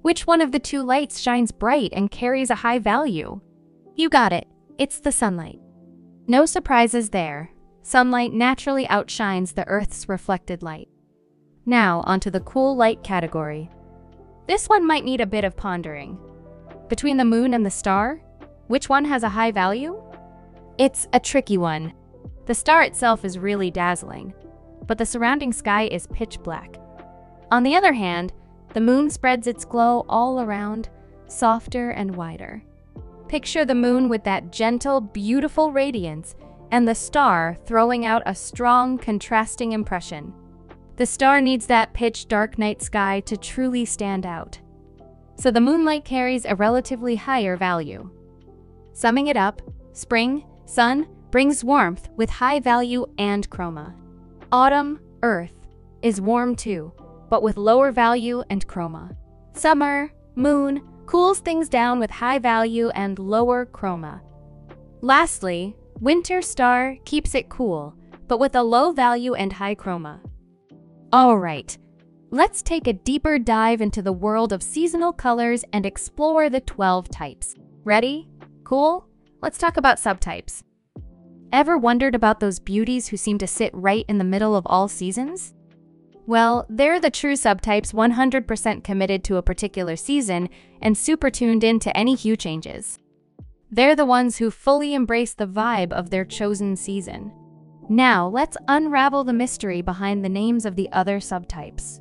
Which one of the 2 lights shines bright and carries a high value? You got it, it's the sunlight. No surprises there. Sunlight naturally outshines the Earth's reflected light. Now, onto the cool light category. This one might need a bit of pondering. Between the moon and the star, which one has a high value? It's a tricky one. The star itself is really dazzling, but the surrounding sky is pitch black. On the other hand, the moon spreads its glow all around, softer and wider. Picture the moon with that gentle, beautiful radiance, and the star throwing out a strong, contrasting impression. The star needs that pitch-dark night sky to truly stand out. So the moonlight carries a relatively higher value. Summing it up, spring, sun, brings warmth with high value and chroma. Autumn, earth, is warm too, but with lower value and chroma. Summer, moon, cools things down with high value and lower chroma. Lastly, winter star keeps it cool, but with a low value and high chroma. Alright, let's take a deeper dive into the world of seasonal colors and explore the 12 types. Ready? Cool? Let's talk about subtypes. Ever wondered about those beauties who seem to sit right in the middle of all seasons? Well, they're the true subtypes, 100% committed to a particular season and super tuned in to any hue changes. They're the ones who fully embrace the vibe of their chosen season. Now, let's unravel the mystery behind the names of the other subtypes.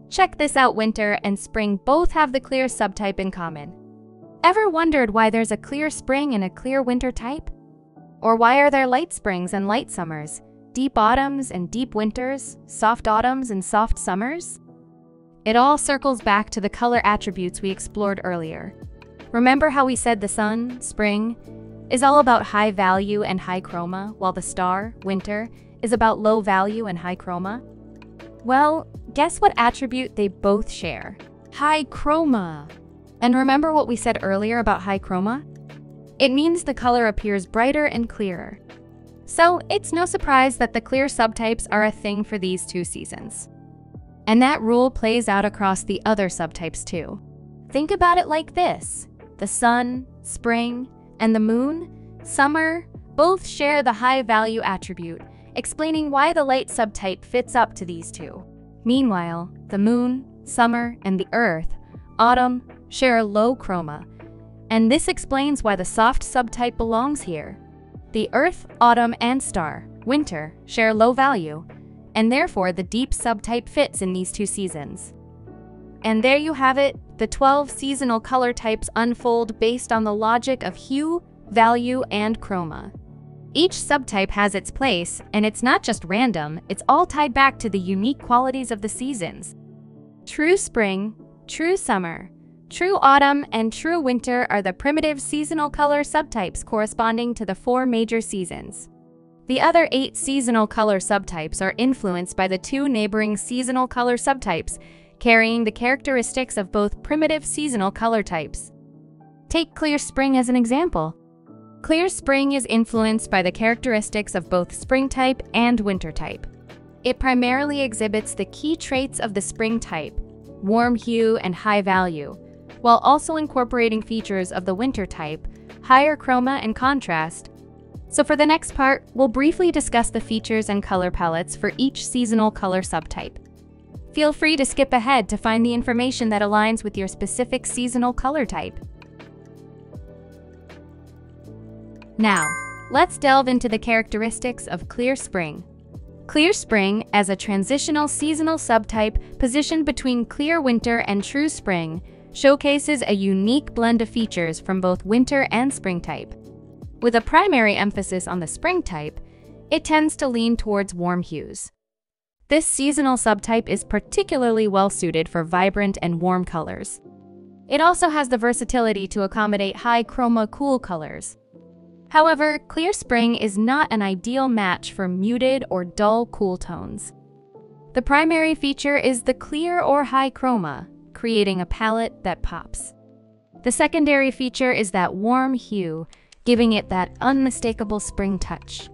Check this out, winter and spring both have the clear subtype in common. Ever wondered why there's a clear spring and a clear winter type? Or why are there light springs and light summers, deep autumns and deep winters, soft autumns and soft summers? It all circles back to the color attributes we explored earlier. Remember how we said the sun, spring, is all about high value and high chroma, while the star, winter, is about low value and high chroma? Well, guess what attribute they both share? High chroma. And remember what we said earlier about high chroma? It means the color appears brighter and clearer. So it's no surprise that the clear subtypes are a thing for these 2 seasons. And that rule plays out across the other subtypes too. Think about it like this. The sun, spring, and the moon, summer, both share the high value attribute, explaining why the light subtype fits up to these 2. Meanwhile, the moon, summer, and the earth, autumn, share a low chroma, And this explains why the soft subtype belongs here. The Earth, Autumn, and Star, Winter, share low value, and therefore the deep subtype fits in these two seasons. And there you have it, the 12 seasonal color types unfold based on the logic of hue, value, and chroma. Each subtype has its place, and it's not just random, it's all tied back to the unique qualities of the seasons. True spring, true summer, true autumn, and true winter are the primitive seasonal color subtypes corresponding to the 4 major seasons. The other 8 seasonal color subtypes are influenced by the 2 neighboring seasonal color subtypes, carrying the characteristics of both primitive seasonal color types. Take clear spring as an example. Clear spring is influenced by the characteristics of both spring type and winter type. It primarily exhibits the key traits of the spring type, warm hue and high value, while also incorporating features of the winter type, higher chroma and contrast. So for the next part, we'll briefly discuss the features and color palettes for each seasonal color subtype. Feel free to skip ahead to find the information that aligns with your specific seasonal color type. Now, let's delve into the characteristics of clear spring. Clear spring, as a transitional seasonal subtype positioned between clear winter and true spring, showcases a unique blend of features from both winter and spring type. With a primary emphasis on the spring type, it tends to lean towards warm hues. This seasonal subtype is particularly well-suited for vibrant and warm colors. It also has the versatility to accommodate high chroma cool colors. However, clear spring is not an ideal match for muted or dull cool tones. The primary feature is the clear or high chroma, creating a palette that pops. The secondary feature is that warm hue, giving it that unmistakable spring touch.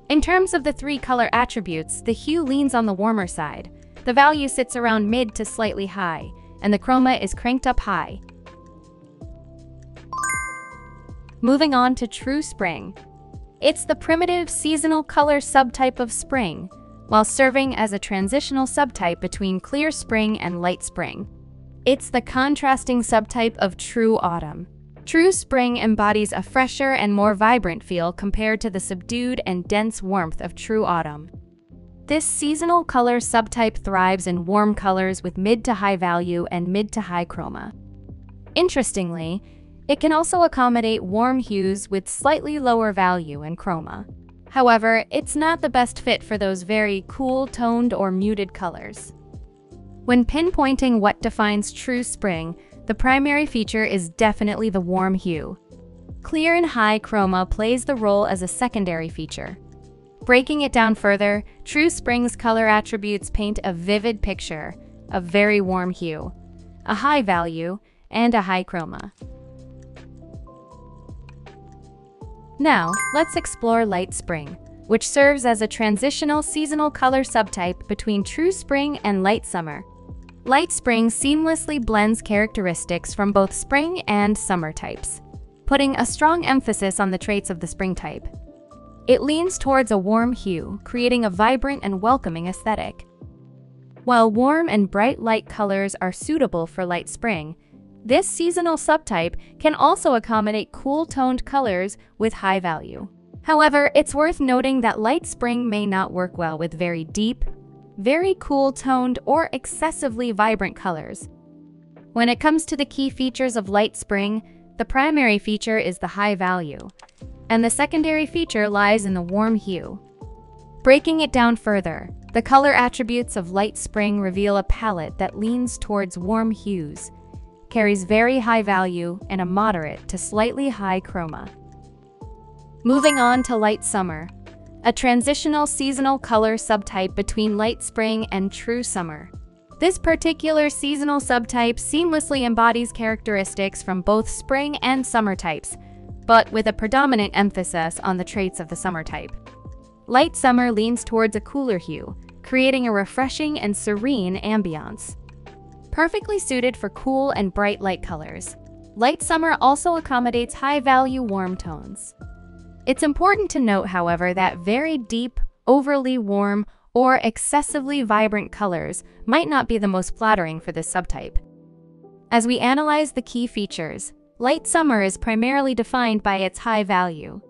In terms of the 3 color attributes, the hue leans on the warmer side. The value sits around mid to slightly high, and the chroma is cranked up high. Moving on to true spring. It's the primitive seasonal color subtype of spring, while serving as a transitional subtype between clear spring and light spring. It's the contrasting subtype of true autumn. True spring embodies a fresher and more vibrant feel compared to the subdued and dense warmth of true autumn. This seasonal color subtype thrives in warm colors with mid to high value and mid to high chroma. Interestingly, it can also accommodate warm hues with slightly lower value and chroma. However, it's not the best fit for those very cool toned or muted colors. When pinpointing what defines true spring, the primary feature is definitely the warm hue. Clear and high chroma plays the role as a secondary feature. Breaking it down further, true spring's color attributes paint a vivid picture of very warm hue, a high value, and a high chroma. Now, let's explore light spring, which serves as a transitional seasonal color subtype between true spring and light summer. Light spring seamlessly blends characteristics from both spring and summer types, putting a strong emphasis on the traits of the spring type. It leans towards a warm hue, creating a vibrant and welcoming aesthetic. While warm and bright light colors are suitable for light spring, this seasonal subtype can also accommodate cool-toned colors with high value. However, it's worth noting that light spring may not work well with very deep, very cool-toned, or excessively vibrant colors. When it comes to the key features of light spring, the primary feature is the high value, and the secondary feature lies in the warm hue. Breaking it down further, the color attributes of light spring reveal a palette that leans towards warm hues, carries very high value, and a moderate to slightly high chroma. Moving on to light summer, a transitional seasonal color subtype between light spring and true summer. This particular seasonal subtype seamlessly embodies characteristics from both spring and summer types, but with a predominant emphasis on the traits of the summer type. Light summer leans towards a cooler hue, creating a refreshing and serene ambiance. Perfectly suited for cool and bright light colors, light summer also accommodates high-value warm tones. It's important to note, however, that very deep, overly warm, or excessively vibrant colors might not be the most flattering for this subtype. As we analyze the key features, light summer is primarily defined by its high value.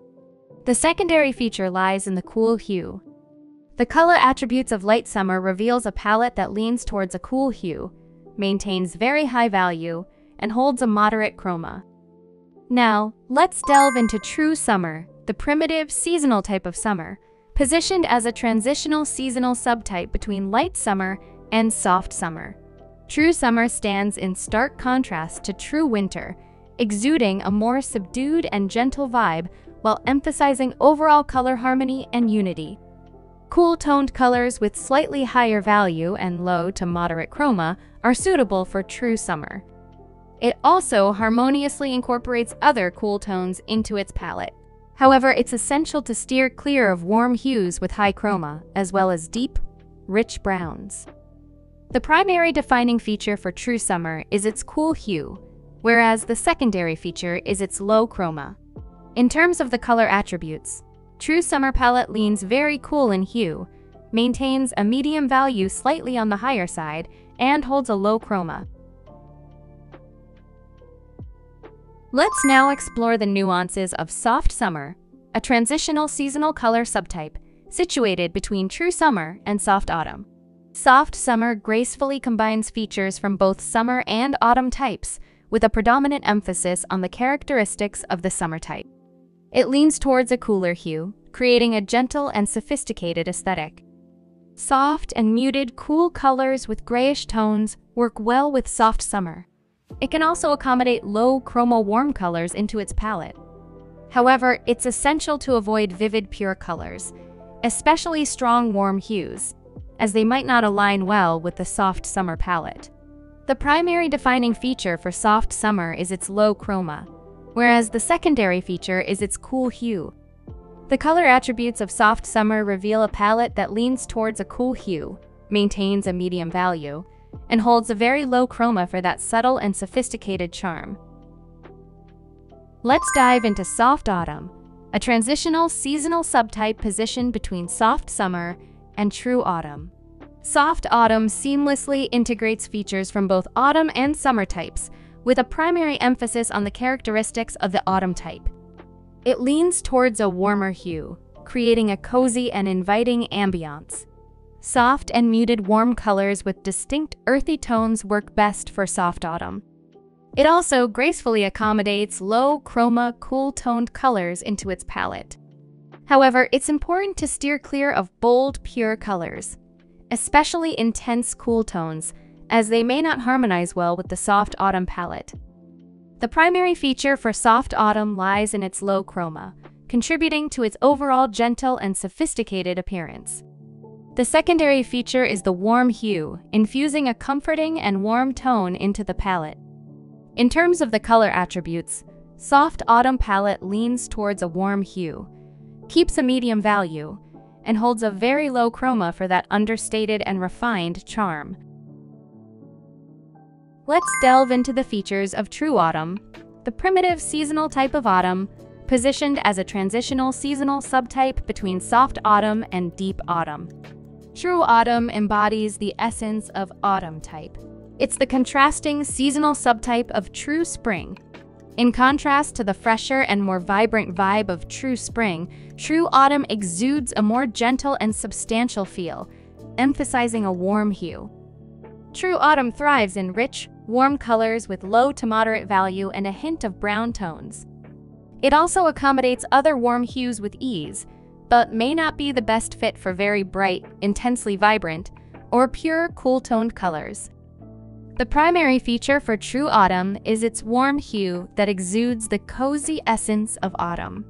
The secondary feature lies in the cool hue. The color attributes of light summer reveals a palette that leans towards a cool hue, maintains very high value, and holds a moderate chroma. Now, let's delve into true summer, the primitive seasonal type of summer, positioned as a transitional seasonal subtype between light summer and soft summer. True summer stands in stark contrast to true winter, exuding a more subdued and gentle vibe while emphasizing overall color harmony and unity. Cool-toned colors with slightly higher value and low to moderate chroma are suitable for true summer. It also harmoniously incorporates other cool tones into its palette. However, it's essential to steer clear of warm hues with high chroma, as well as deep, rich browns. The primary defining feature for true summer is its cool hue, whereas the secondary feature is its low chroma. In terms of the color attributes, true summer palette leans very cool in hue, maintains a medium value slightly on the higher side, and holds a low chroma. Let's now explore the nuances of soft summer, a transitional seasonal color subtype situated between true summer and soft autumn. Soft summer gracefully combines features from both summer and autumn types, with a predominant emphasis on the characteristics of the summer type. It leans towards a cooler hue, creating a gentle and sophisticated aesthetic. Soft and muted cool colors with grayish tones work well with soft summer. It can also accommodate low chroma warm colors into its palette. However, it's essential to avoid vivid pure colors, especially strong warm hues, as they might not align well with the soft summer palette. The primary defining feature for soft summer is its low chroma, whereas the secondary feature is its cool hue. The color attributes of soft summer reveal a palette that leans towards a cool hue, maintains a medium value, and holds a very low chroma for that subtle and sophisticated charm. Let's dive into soft autumn, a transitional seasonal subtype positioned between soft summer and true autumn. Soft autumn seamlessly integrates features from both autumn and summer types, with a primary emphasis on the characteristics of the autumn type. It leans towards a warmer hue, creating a cozy and inviting ambiance. Soft and muted warm colors with distinct earthy tones work best for soft autumn. It also gracefully accommodates low chroma, cool-toned colors into its palette. However, it's important to steer clear of bold, pure colors, especially intense cool tones, as they may not harmonize well with the soft autumn palette. The primary feature for soft autumn lies in its low chroma, contributing to its overall gentle and sophisticated appearance. The secondary feature is the warm hue, infusing a comforting and warm tone into the palette. In terms of the color attributes, soft autumn palette leans towards a warm hue, keeps a medium value, and holds a very low chroma for that understated and refined charm. Let's delve into the features of true autumn, the primitive seasonal type of autumn, positioned as a transitional seasonal subtype between soft autumn and deep autumn. True autumn embodies the essence of autumn type. It's the contrasting seasonal subtype of true spring. In contrast to the fresher and more vibrant vibe of true spring, true autumn exudes a more gentle and substantial feel, emphasizing a warm hue. True autumn thrives in rich, warm colors with low to moderate value and a hint of brown tones. It also accommodates other warm hues with ease, but may not be the best fit for very bright, intensely vibrant, or pure, cool-toned colors. The primary feature for true autumn is its warm hue that exudes the cozy essence of autumn.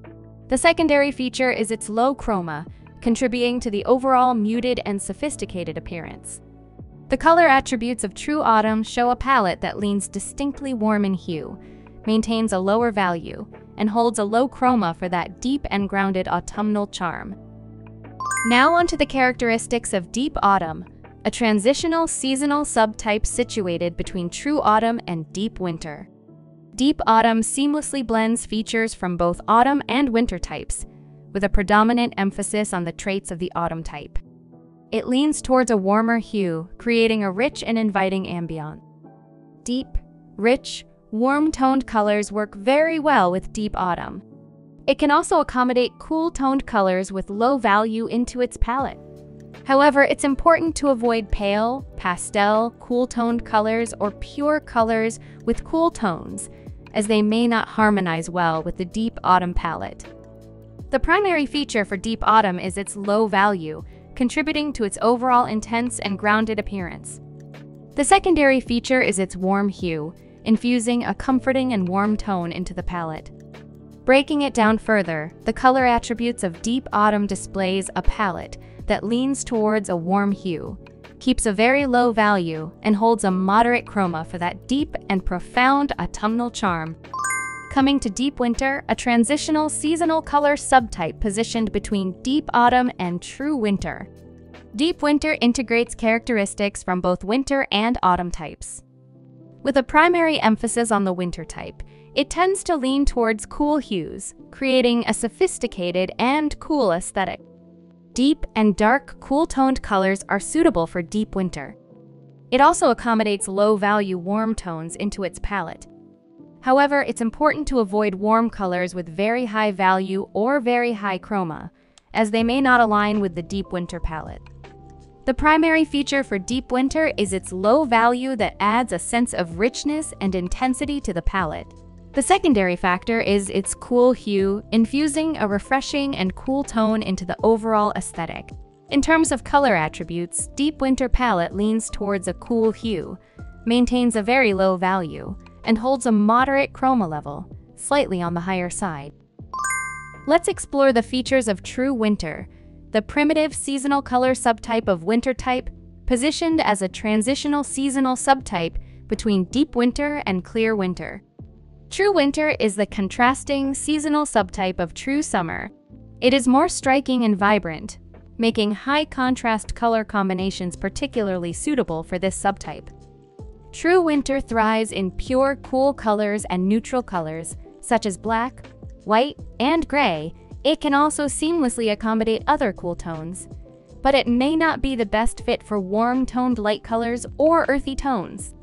The secondary feature is its low chroma, contributing to the overall muted and sophisticated appearance. The color attributes of true autumn show a palette that leans distinctly warm in hue, maintains a lower value, and holds a low chroma for that deep and grounded autumnal charm. Now onto the characteristics of deep autumn, a transitional seasonal subtype situated between true autumn and deep winter. Deep autumn seamlessly blends features from both autumn and winter types, with a predominant emphasis on the traits of the autumn type. It leans towards a warmer hue, creating a rich and inviting ambiance. Deep, rich, warm-toned colors work very well with deep autumn. It can also accommodate cool-toned colors with low value into its palette. However, it's important to avoid pale, pastel, cool-toned colors or pure colors with cool tones, as they may not harmonize well with the deep autumn palette. The primary feature for deep autumn is its low value, contributing to its overall intense and grounded appearance. The secondary feature is its warm hue, infusing a comforting and warm tone into the palette. Breaking it down further, the color attributes of deep autumn displays a palette that leans towards a warm hue, keeps a very low value, and holds a moderate chroma for that deep and profound autumnal charm. Coming to deep winter, a transitional seasonal color subtype positioned between deep autumn and true winter. Deep winter integrates characteristics from both winter and autumn types. With a primary emphasis on the winter type, it tends to lean towards cool hues, creating a sophisticated and cool aesthetic. Deep and dark, cool-toned colors are suitable for deep winter. It also accommodates low-value warm tones into its palette. However, it's important to avoid warm colors with very high value or very high chroma, as they may not align with the deep winter palette. The primary feature for deep winter is its low value that adds a sense of richness and intensity to the palette. The secondary factor is its cool hue, infusing a refreshing and cool tone into the overall aesthetic. In terms of color attributes, deep winter palette leans towards a cool hue, maintains a very low value, and holds a moderate chroma level, slightly on the higher side. Let's explore the features of true winter, the primitive seasonal color subtype of winter type, positioned as a transitional seasonal subtype between deep winter and clear winter. True winter is the contrasting seasonal subtype of true summer. It is more striking and vibrant, making high contrast color combinations particularly suitable for this subtype. True winter thrives in pure, cool colors and neutral colors, such as black, white, and gray. It can also seamlessly accommodate other cool tones, but it may not be the best fit for warm-toned light colors or earthy tones.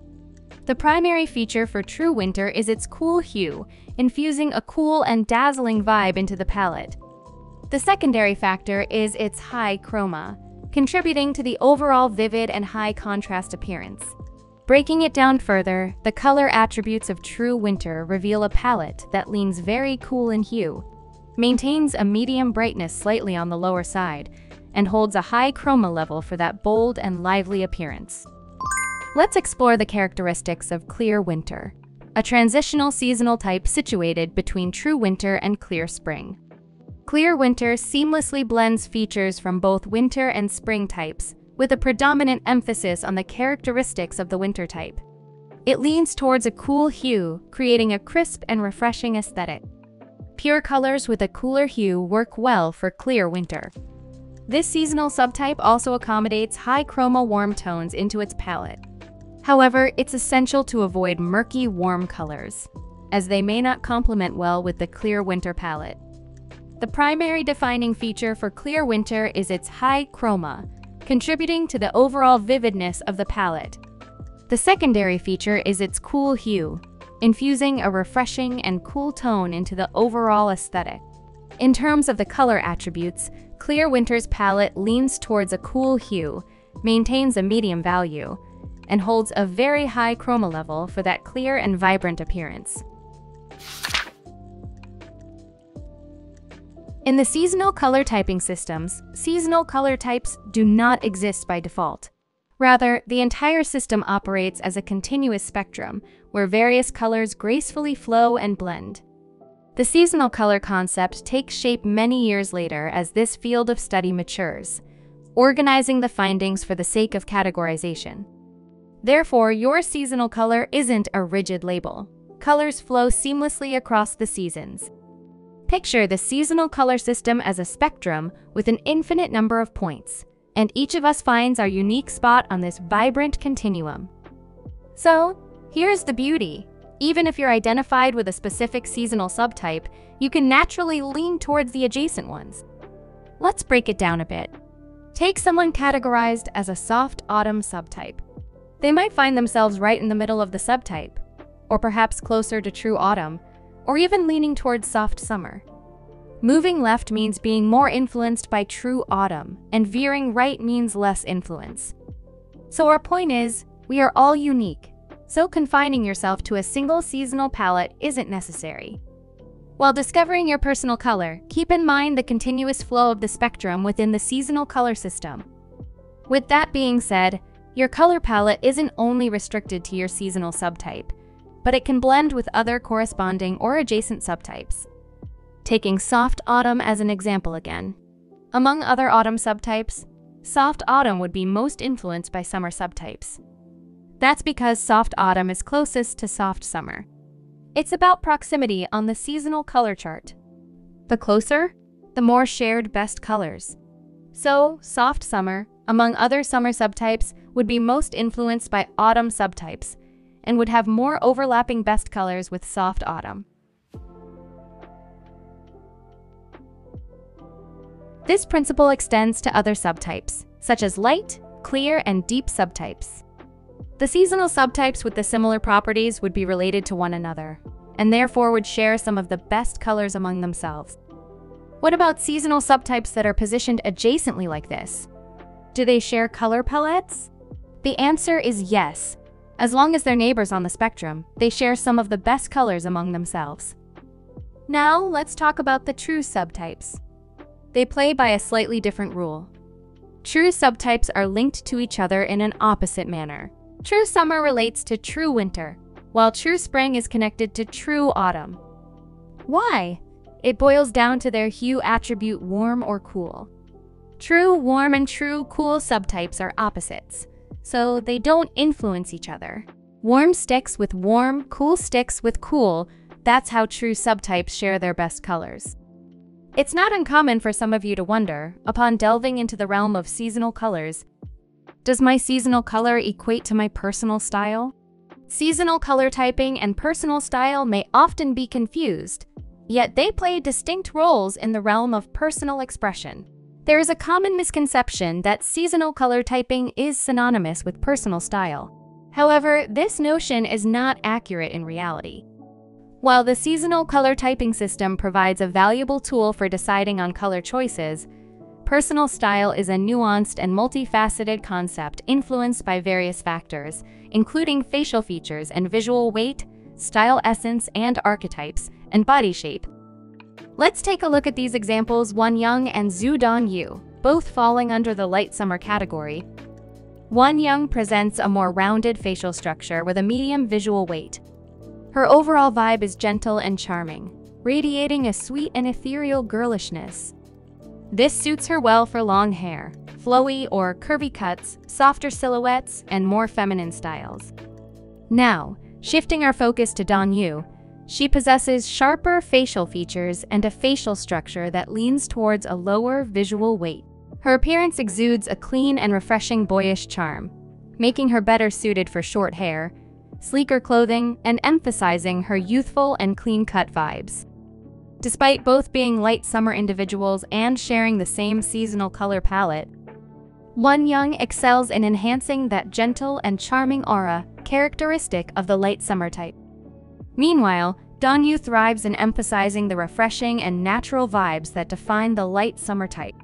The primary feature for true winter is its cool hue, infusing a cool and dazzling vibe into the palette. The secondary factor is its high chroma, contributing to the overall vivid and high contrast appearance. Breaking it down further, the color attributes of true winter reveal a palette that leans very cool in hue, maintains a medium brightness slightly on the lower side, and holds a high chroma level for that bold and lively appearance. Let's explore the characteristics of clear winter, a transitional seasonal type situated between true winter and clear spring. Clear winter seamlessly blends features from both winter and spring types, with a predominant emphasis on the characteristics of the winter type. It leans towards a cool hue, creating a crisp and refreshing aesthetic. Pure colors with a cooler hue work well for clear winter. This seasonal subtype also accommodates high chroma warm tones into its palette. However, it's essential to avoid murky warm colors, as they may not complement well with the clear winter palette. The primary defining feature for clear winter is its high chroma, contributing to the overall vividness of the palette. The secondary feature is its cool hue, infusing a refreshing and cool tone into the overall aesthetic. In terms of the color attributes, clear winter's palette leans towards a cool hue, maintains a medium value, and holds a very high chroma level for that clear and vibrant appearance. In the seasonal color typing systems, seasonal color types do not exist by default. Rather, the entire system operates as a continuous spectrum, where various colors gracefully flow and blend. The seasonal color concept takes shape many years later as this field of study matures, organizing the findings for the sake of categorization. Therefore, your seasonal color isn't a rigid label. Colors flow seamlessly across the seasons. Picture the seasonal color system as a spectrum with an infinite number of points, and each of us finds our unique spot on this vibrant continuum. So, here's the beauty. Even if you're identified with a specific seasonal subtype, you can naturally lean towards the adjacent ones. Let's break it down a bit. Take someone categorized as a soft autumn subtype. They might find themselves right in the middle of the subtype. or perhaps closer to true autumn, or even leaning towards soft summer. Moving left means being more influenced by true autumn, and veering right means less influence. So our point is, we are all unique, so confining yourself to a single seasonal palette isn't necessary. While discovering your personal color, keep in mind the continuous flow of the spectrum within the seasonal color system. With that being said, your color palette isn't only restricted to your seasonal subtype, but it can blend with other corresponding or adjacent subtypes. Taking soft autumn as an example again. Among other autumn subtypes, soft autumn would be most influenced by summer subtypes. That's because soft autumn is closest to soft summer. It's about proximity on the seasonal color chart. The closer, the more shared best colors. So, soft summer, among other summer subtypes, would be most influenced by autumn subtypes and would have more overlapping best colors with soft autumn. This principle extends to other subtypes, such as light, clear, and deep subtypes. The seasonal subtypes with the similar properties would be related to one another, and therefore would share some of the best colors among themselves. What about seasonal subtypes that are positioned adjacently like this? Do they share color palettes? The answer is yes. As long as they're neighbors on the spectrum, they share some of the best colors among themselves. Now, let's talk about the true subtypes. They play by a slightly different rule. True subtypes are linked to each other in an opposite manner. True summer relates to true winter, while true spring is connected to true autumn. Why? It boils down to their hue attribute warm or cool. True warm and true cool subtypes are opposites, so they don't influence each other. Warm sticks with warm, cool sticks with cool. That's how true subtypes share their best colors. It's not uncommon for some of you to wonder, upon delving into the realm of seasonal colors, does my seasonal color equate to my personal style? Seasonal color typing and personal style may often be confused, yet they play distinct roles in the realm of personal expression. There is a common misconception that seasonal color typing is synonymous with personal style. However, this notion is not accurate in reality. While the seasonal color typing system provides a valuable tool for deciding on color choices, personal style is a nuanced and multifaceted concept influenced by various factors, including facial features and visual weight, style essence and archetypes, and body shape. Let's take a look at these examples: Won Young and Zhu Dongyu, both falling under the light summer category. Won Young presents a more rounded facial structure with a medium visual weight. Her overall vibe is gentle and charming, radiating a sweet and ethereal girlishness. This suits her well for long hair, flowy or curvy cuts, softer silhouettes, and more feminine styles. Now, shifting our focus to Dongyu, she possesses sharper facial features and a facial structure that leans towards a lower visual weight. Her appearance exudes a clean and refreshing boyish charm, making her better suited for short hair, sleeker clothing, and emphasizing her youthful and clean-cut vibes. Despite both being light summer individuals and sharing the same seasonal color palette, Won Young excels in enhancing that gentle and charming aura characteristic of the light summer type. Meanwhile, Dongyu thrives in emphasizing the refreshing and natural vibes that define the light summer type.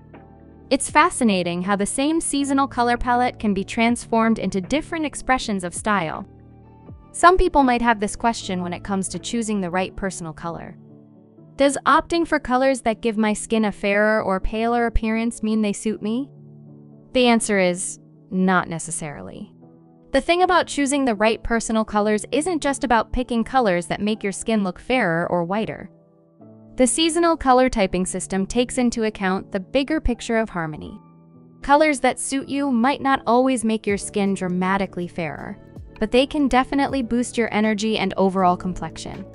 It's fascinating how the same seasonal color palette can be transformed into different expressions of style. Some people might have this question when it comes to choosing the right personal color. Does opting for colors that give my skin a fairer or paler appearance mean they suit me? The answer is not necessarily. The thing about choosing the right personal colors isn't just about picking colors that make your skin look fairer or whiter. The seasonal color typing system takes into account the bigger picture of harmony. Colors that suit you might not always make your skin dramatically fairer, but they can definitely boost your energy and overall complexion.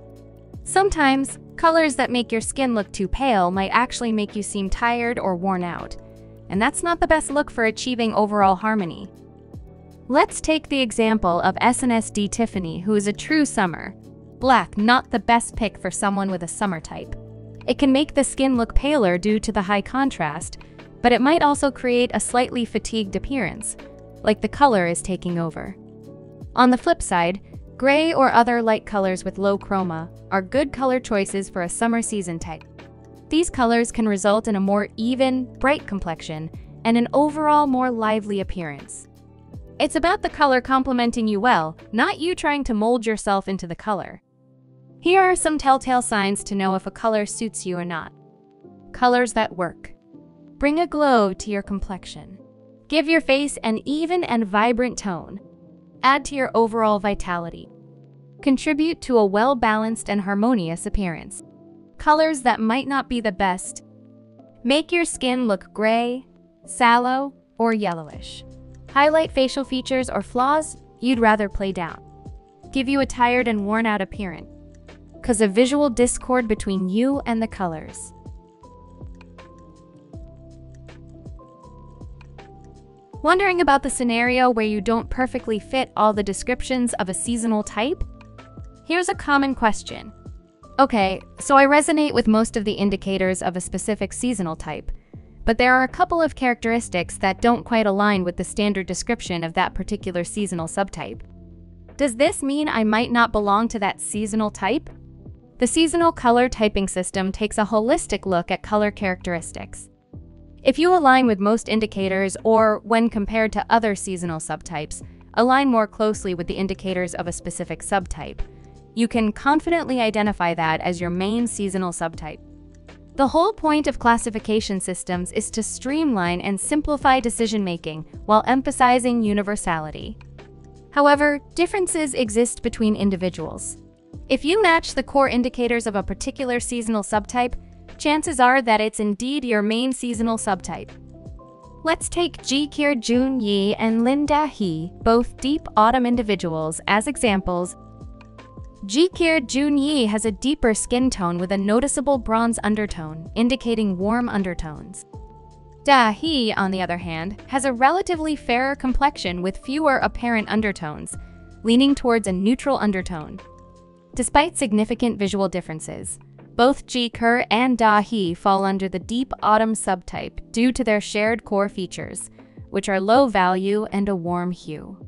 Sometimes, colors that make your skin look too pale might actually make you seem tired or worn out, and that's not the best look for achieving overall harmony. Let's take the example of SNSD Tiffany, who is a true summer. Black, not the best pick for someone with a summer type. It can make the skin look paler due to the high contrast, but it might also create a slightly fatigued appearance, like the color is taking over. On the flip side, Gray or other light colors with low chroma are good color choices for a summer season type. These colors can result in a more even, bright complexion and an overall more lively appearance. It's about the color complementing you well, not you trying to mold yourself into the color. Here are some telltale signs to know if a color suits you or not. Colors that work. Bring a glow to your complexion. Give your face an even and vibrant tone. Add to your overall vitality. Contribute to a well-balanced and harmonious appearance. Colors that might not be the best. Make your skin look gray, sallow, or yellowish. Highlight facial features or flaws you'd rather play down. Give you a tired and worn-out appearance. Cause a visual discord between you and the colors. Wondering about the scenario where you don't perfectly fit all the descriptions of a seasonal type? Here's a common question. Okay, so I resonate with most of the indicators of a specific seasonal type, but there are a couple of characteristics that don't quite align with the standard description of that particular seasonal subtype. Does this mean I might not belong to that seasonal type? The seasonal color typing system takes a holistic look at color characteristics. If you align with most indicators or, when compared to other seasonal subtypes, align more closely with the indicators of a specific subtype, you can confidently identify that as your main seasonal subtype. The whole point of classification systems is to streamline and simplify decision-making while emphasizing universality. However, differences exist between individuals. If you match the core indicators of a particular seasonal subtype, chances are that it's indeed your main seasonal subtype. Let's take Ji-Kir Jun-yi and Lin Da-hee, both deep autumn individuals, as examples. Ji-Kir Jun-yi has a deeper skin tone with a noticeable bronze undertone, indicating warm undertones. Da-hee, on the other hand, has a relatively fairer complexion with fewer apparent undertones, leaning towards a neutral undertone. Despite significant visual differences, both Ji-Kir and Da-hee fall under the deep autumn subtype due to their shared core features, which are low value and a warm hue.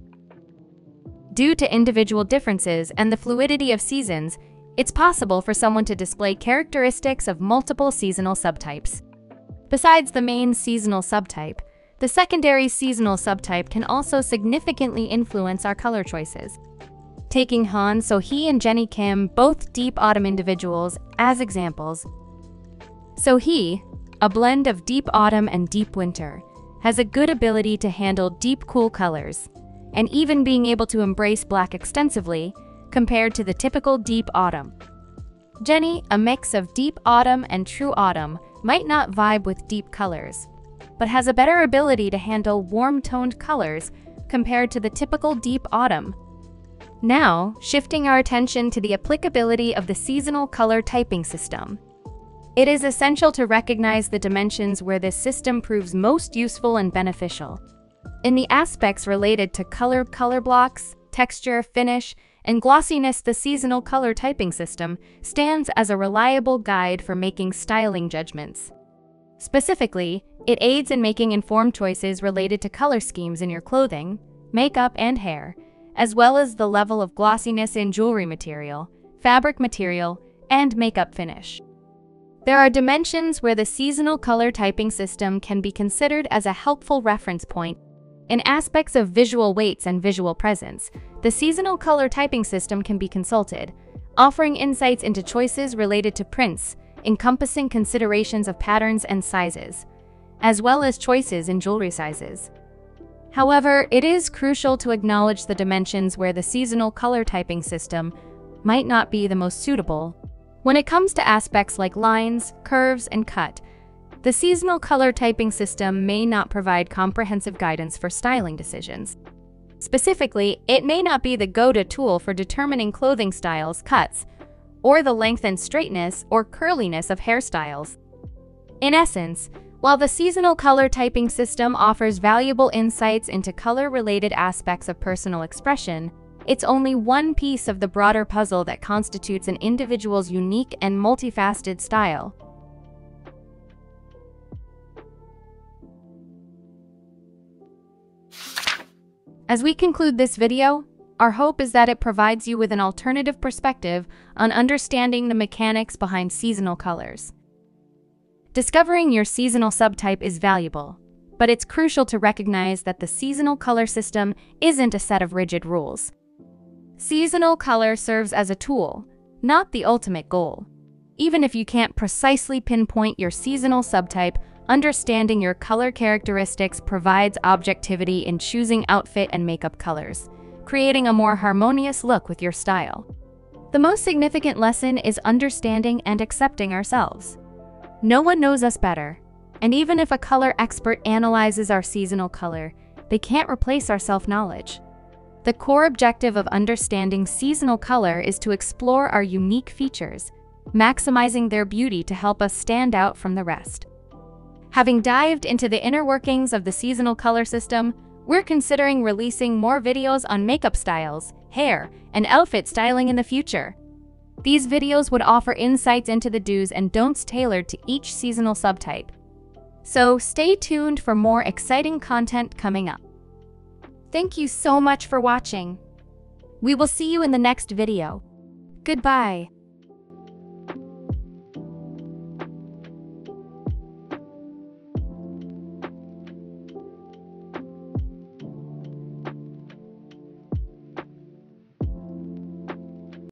Due to individual differences and the fluidity of seasons, it's possible for someone to display characteristics of multiple seasonal subtypes. Besides the main seasonal subtype, the secondary seasonal subtype can also significantly influence our color choices. Taking Han So-hee and Jenny Kim, both deep autumn individuals, as examples. So-hee, a blend of deep autumn and deep winter, has a good ability to handle deep cool colors, and even being able to embrace black extensively compared to the typical deep autumn. Jenny, a mix of deep autumn and true autumn, might not vibe with deep colors, but has a better ability to handle warm-toned colors compared to the typical deep autumn. Now, shifting our attention to the applicability of the seasonal color typing system. It is essential to recognize the dimensions where this system proves most useful and beneficial. In the aspects related to color blocks, texture, finish, and glossiness, the seasonal color typing system stands as a reliable guide for making styling judgments. Specifically, it aids in making informed choices related to color schemes in your clothing, makeup, and hair, as well as the level of glossiness in jewelry material, fabric material, and makeup finish. There are dimensions where the seasonal color typing system can be considered as a helpful reference point. In aspects of visual weights and visual presence, the seasonal color typing system can be consulted, offering insights into choices related to prints, encompassing considerations of patterns and sizes, as well as choices in jewelry sizes. However, it is crucial to acknowledge the dimensions where the seasonal color typing system might not be the most suitable. When it comes to aspects like lines, curves, and cut, the seasonal color typing system may not provide comprehensive guidance for styling decisions. Specifically, it may not be the go-to tool for determining clothing styles, cuts, or the length and straightness or curliness of hairstyles. In essence, while the seasonal color typing system offers valuable insights into color-related aspects of personal expression, it's only one piece of the broader puzzle that constitutes an individual's unique and multifaceted style. As we conclude this video, Our hope is that it provides you with an alternative perspective on understanding the mechanics behind seasonal colors. Discovering your seasonal subtype is valuable, but it's crucial to recognize that the seasonal color system isn't a set of rigid rules. Seasonal color serves as a tool, not the ultimate goal. Even if you can't precisely pinpoint your seasonal subtype, understanding your color characteristics provides objectivity in choosing outfit and makeup colors, creating a more harmonious look with your style. The most significant lesson is understanding and accepting ourselves. No one knows us better, and even if a color expert analyzes our seasonal color, they can't replace our self-knowledge. The core objective of understanding seasonal color is to explore our unique features, maximizing their beauty to help us stand out from the rest. Having dived into the inner workings of the seasonal color system, we're considering releasing more videos on makeup styles, hair, and outfit styling in the future. These videos would offer insights into the do's and don'ts tailored to each seasonal subtype. So stay tuned for more exciting content coming up. Thank you so much for watching. We will see you in the next video. Goodbye.